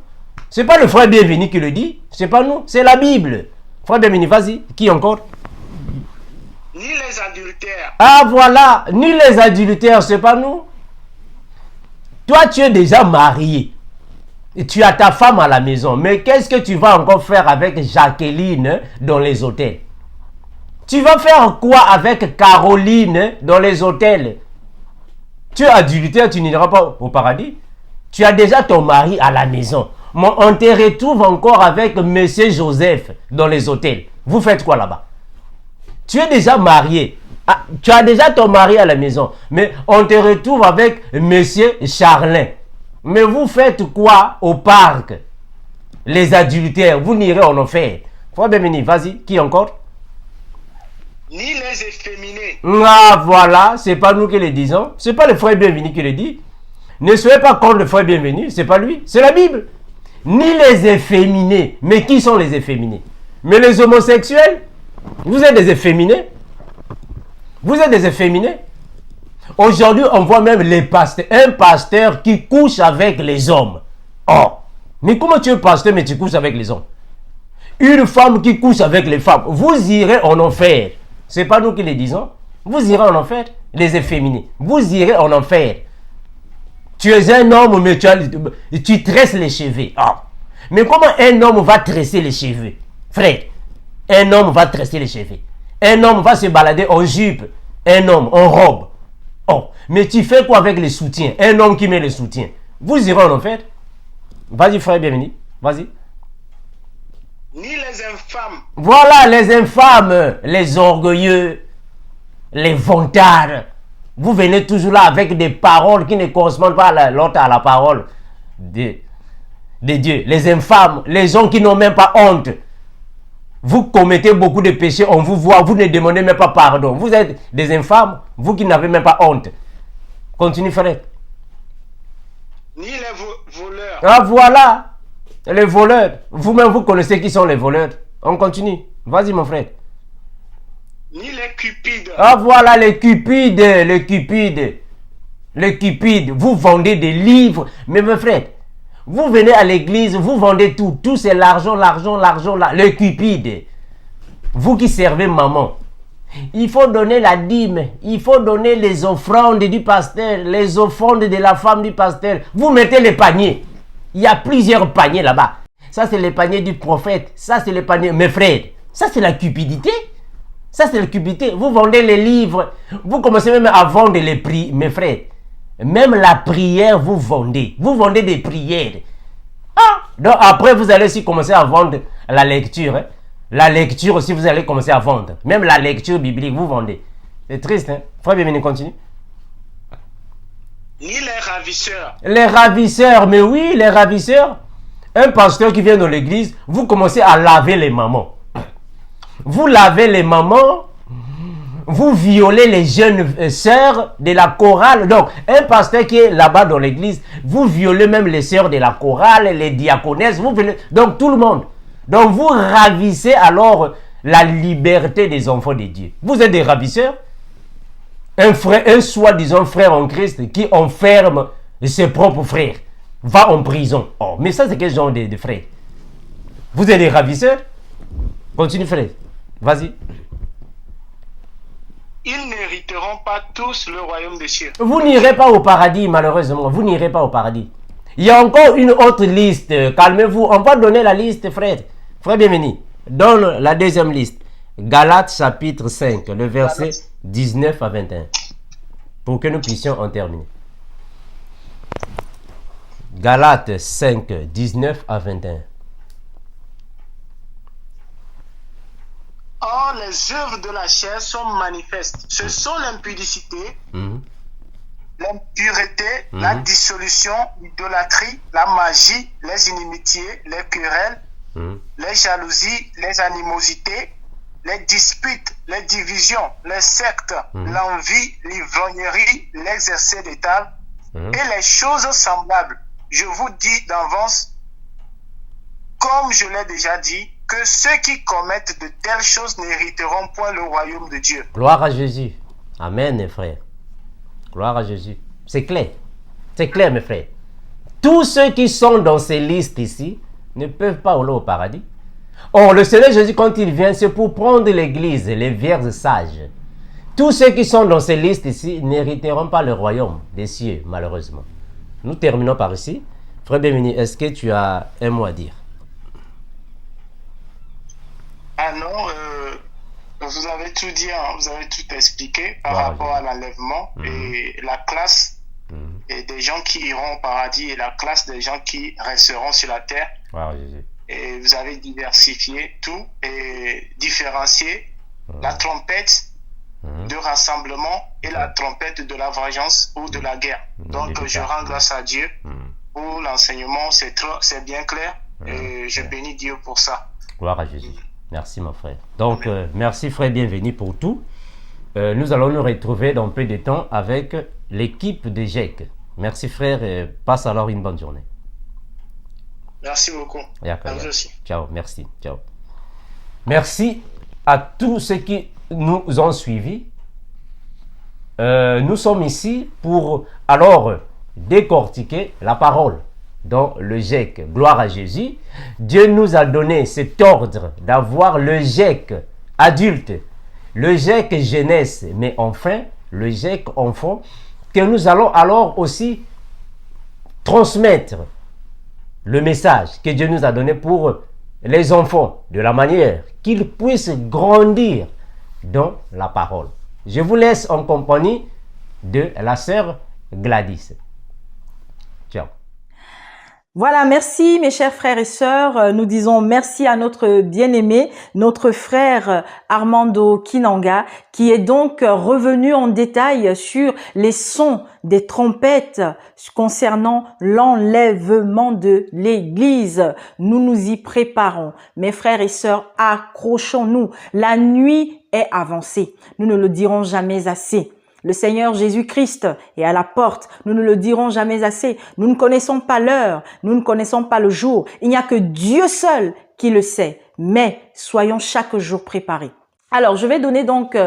C'est pas le frère Bienvenu qui le dit. C'est pas nous. C'est la Bible. Frère Bienvenu, vas-y. Qui encore? Ni les adultères. Ah voilà. Ni les adultères, c'est pas nous. Toi, tu es déjà marié. Et tu as ta femme à la maison. Mais qu'est-ce que tu vas encore faire avec Jacqueline dans les hôtels? Tu vas faire quoi avec Caroline dans les hôtels? Tu es adultère, tu n'iras pas au paradis. Tu as déjà ton mari à la maison. Mais on te retrouve encore avec Monsieur Joseph dans les hôtels. Vous faites quoi là-bas? Tu es déjà marié. Ah, tu as déjà ton mari à la maison. Mais on te retrouve avec Monsieur Charlin. Mais vous faites quoi au parc? Les adultères, vous n'irez en enfer. Frère Bienvenu, vas-y. Qui encore? Ni les efféminés. Ah voilà, c'est pas nous qui le disons. C'est pas le frère Bienvenu qui le dit. Ne soyez pas contre le frère Bienvenu, c'est pas lui, c'est la Bible. Ni les efféminés. Mais qui sont les efféminés? Mais les homosexuels? Vous êtes des efféminés? Vous êtes des efféminés? Aujourd'hui, on voit même les pasteurs, un pasteur qui couche avec les hommes. Oh, mais comment tu es pasteur mais tu couches avec les hommes? Une femme qui couche avec les femmes, vous irez en enfer. C'est pas nous qui le disons. Vous irez en enfer, les efféminés. Vous irez en enfer. Tu es un homme, mais tu tresses les cheveux. Ah. Mais comment un homme va tresser les cheveux? Frère, un homme va tresser les cheveux. Un homme va se balader en jupe. Un homme en robe. Oh, mais tu fais quoi avec les soutiens? Un homme qui met les soutiens. Vous irez en enfer. Vas-y, frère, bienvenue. Vas-y. Ni les infâmes. Voilà les infâmes, les orgueilleux, les vantards. Vous venez toujours là avec des paroles qui ne correspondent pas à la parole de Dieu. Les infâmes, les gens qui n'ont même pas honte. Vous commettez beaucoup de péchés, on vous voit, vous ne demandez même pas pardon. Vous êtes des infâmes, vous qui n'avez même pas honte. Continue, frère. Ni les voleurs. Ah voilà. Les voleurs, vous-même vous connaissez qui sont les voleurs. On continue. Vas-y mon frère. Ni les cupides. Ah voilà les cupides, les cupides. Les cupides, vous vendez des livres. Mais mon frère, vous venez à l'église, vous vendez tout. Tout c'est l'argent, l'argent, l'argent, là. Les cupides. Vous qui servez maman. Il faut donner la dîme. Il faut donner les offrandes du pasteur. Les offrandes de la femme du pasteur. Vous mettez les paniers. Il y a plusieurs paniers là-bas. Ça, c'est les paniers du prophète. Ça, c'est les paniers... Mes frères, ça, c'est la cupidité. Ça, c'est la cupidité. Vous vendez les livres. Vous commencez même à vendre les prix. Mes frères, même la prière, vous vendez. Vous vendez des prières. Ah! Donc, après, vous allez aussi commencer à vendre la lecture. Hein? La lecture aussi, vous allez commencer à vendre. Même la lecture biblique, vous vendez. C'est triste, hein? Frère, bienvenue, continue. Ni les ravisseurs. Les ravisseurs, mais oui, les ravisseurs. Un pasteur qui vient dans l'église, vous commencez à laver les mamans. Vous lavez les mamans, vous violez les jeunes sœurs de la chorale. Donc, un pasteur qui est là-bas dans l'église, vous violez même les sœurs de la chorale, les diaconesses, vous violez, donc tout le monde. Donc, vous ravissez alors la liberté des enfants de Dieu. Vous êtes des ravisseurs. Un soi-disant frère en Christ qui enferme ses propres frères, va en prison. Oh, mais ça, c'est quel genre de frère? Vous êtes des ravisseurs? Continue, frère. Vas-y. Ils n'hériteront pas tous le royaume des cieux. Vous n'irez pas au paradis, malheureusement. Vous n'irez pas au paradis. Il y a encore une autre liste. Calmez-vous. On va donner la liste, frère. Frère, bienvenue. Donne la deuxième liste. Galates chapitre 5, le verset 19 à 21. Pour que nous puissions en terminer. Galates 5, 19 à 21. Or, les œuvres de la chair sont manifestes. Ce sont l'impudicité, l'impureté, la dissolution, l'idolâtrie, la magie, les inimitiés, les querelles, les jalousies, les animosités, les disputes, les divisions, les sectes, l'envie, l'ivrognerie, l'exercice des tables et les choses semblables. Je vous dis d'avance, comme je l'ai déjà dit, que ceux qui commettent de telles choses n'hériteront point le royaume de Dieu. Gloire à Jésus. Amen, mes frères. Gloire à Jésus. C'est clair. C'est clair, mes frères. Tous ceux qui sont dans ces listes ici ne peuvent pas aller au paradis. Or, le Seigneur Jésus, quand il vient, c'est pour prendre l'église, les vierges sages. Tous ceux qui sont dans ces listes ici n'hériteront pas le royaume des cieux, malheureusement. Nous terminons par ici. Frère Bienvenu, est-ce que tu as un mot à dire? Ah non, vous avez tout dit, hein, vous avez tout expliqué par rapport à l'enlèvement et la classe et des gens qui iront au paradis et la classe des gens qui resteront sur la terre. Et vous avez diversifié tout et différencié la trompette de rassemblement et la trompette de la vengeance ou de la guerre. Donc je rends grâce à Dieu pour l'enseignement, c'est bien clair et je bénis Dieu pour ça. Gloire à Jésus. Merci mon frère. Donc merci frère Bienvenu pour tout. Nous allons nous retrouver dans peu de temps avec l'équipe de GEC. Merci frère et passe alors une bonne journée. Merci beaucoup. À vous aussi. Ciao, merci. Ciao. Merci à tous ceux qui nous ont suivis. Nous sommes ici pour alors décortiquer la parole dans le GEC. Gloire à Jésus. Dieu nous a donné cet ordre d'avoir le GEC adulte, le GEC jeunesse, mais enfin le GEC enfant, que nous allons alors aussi transmettre le message que Dieu nous a donné pour les enfants, de la manière qu'ils puissent grandir dans la parole. Je vous laisse en compagnie de la sœur Gladys. Ciao. Voilà, merci mes chers frères et sœurs. Nous disons merci à notre bien-aimé, notre frère Armando Kinanga, qui est donc revenu en détail sur les sons des trompettes concernant l'enlèvement de l'Église. Nous nous y préparons. Mes frères et sœurs, accrochons-nous. La nuit est avancée. Nous ne le dirons jamais assez. Le Seigneur Jésus-Christ est à la porte. Nous ne le dirons jamais assez. Nous ne connaissons pas l'heure. Nous ne connaissons pas le jour. Il n'y a que Dieu seul qui le sait. Mais soyons chaque jour préparés. Alors, je vais donner donc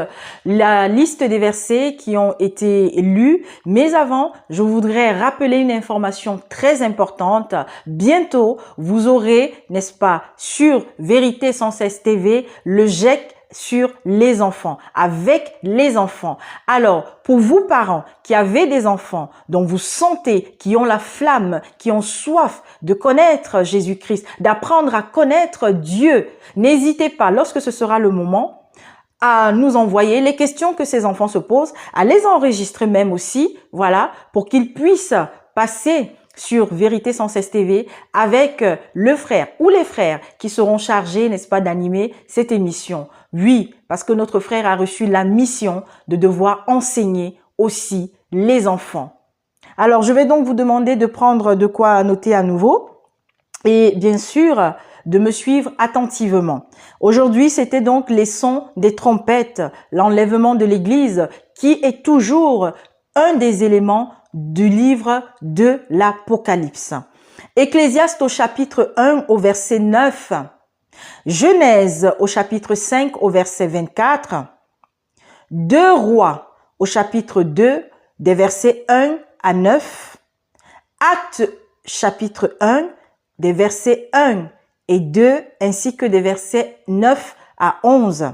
la liste des versets qui ont été lus. Mais avant, je voudrais rappeler une information très importante. Bientôt, vous aurez, n'est-ce pas, sur Vérité sans cesse TV, le GEC sur les enfants, avec les enfants. Alors, pour vous parents qui avez des enfants dont vous sentez, qui ont la flamme, qui ont soif de connaître Jésus-Christ, d'apprendre à connaître Dieu, n'hésitez pas, lorsque ce sera le moment, à nous envoyer les questions que ces enfants se posent, à les enregistrer même aussi, voilà, pour qu'ils puissent passer sur Vérité sans cesse TV avec le frère ou les frères qui seront chargés, n'est-ce pas, d'animer cette émission. Oui, parce que notre frère a reçu la mission de devoir enseigner aussi les enfants. Alors, je vais donc vous demander de prendre de quoi noter à nouveau et bien sûr de me suivre attentivement. Aujourd'hui, c'était donc les sons des trompettes, l'enlèvement de l'Église qui est toujours un des éléments du livre de l'Apocalypse. Ecclésiaste au chapitre 1 au verset 9, Genèse au chapitre 5 au verset 24, 2 Rois au chapitre 2 des versets 1 à 9, Actes chapitre 1 des versets 1 et 2 ainsi que des versets 9 à 11,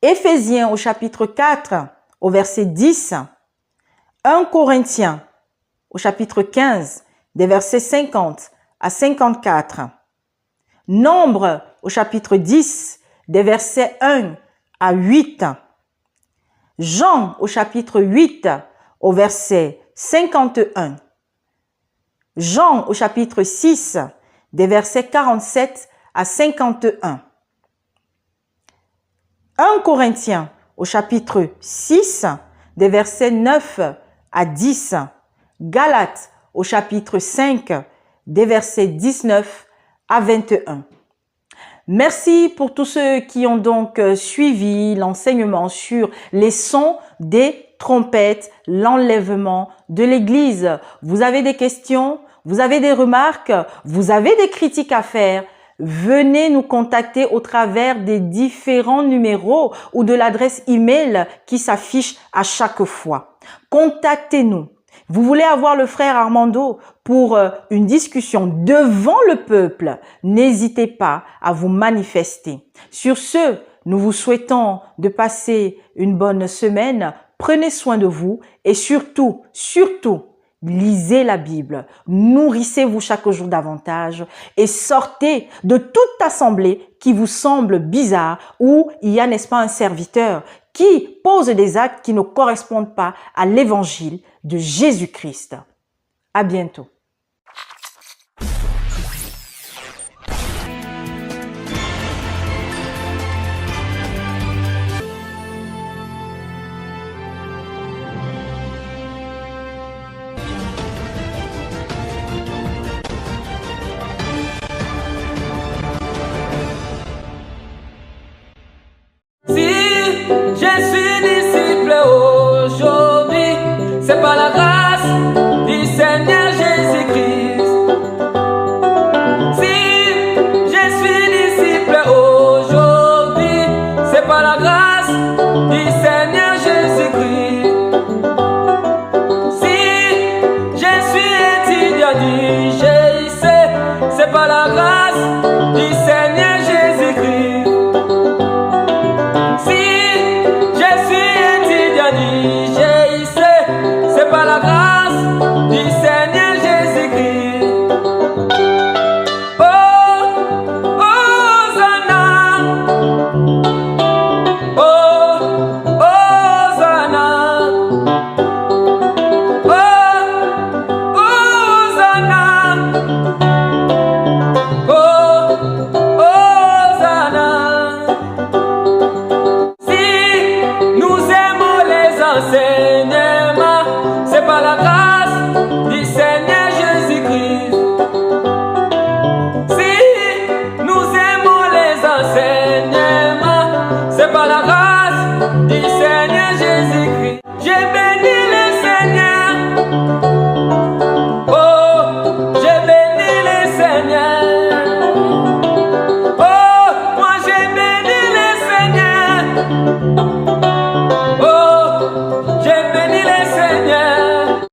Éphésiens au chapitre 4 au verset 10, 1 Corinthiens au chapitre 15 des versets 50 à 54, Nombre au chapitre 10 des versets 1 à 8, Jean au chapitre 8 au verset 51, Jean au chapitre 6 des versets 47 à 51, 1 Corinthiens au chapitre 6 des versets 9 à 10, Galates au chapitre 5 des versets 19 à 21. Merci pour tous ceux qui ont donc suivi l'enseignement sur les sons des trompettes, l'enlèvement de l'Église. Vous avez des questions, vous avez des remarques, vous avez des critiques à faire. Venez nous contacter au travers des différents numéros ou de l'adresse email qui s'affiche à chaque fois. Contactez-nous. Vous voulez avoir le frère Armando pour une discussion devant le peuple, n'hésitez pas à vous manifester. Sur ce, nous vous souhaitons de passer une bonne semaine. Prenez soin de vous et surtout, lisez la Bible. Nourrissez-vous chaque jour davantage et sortez de toute assemblée qui vous semble bizarre où il y a, n'est-ce pas, un serviteur qui pose des actes qui ne correspondent pas à l'évangile de Jésus-Christ. À bientôt.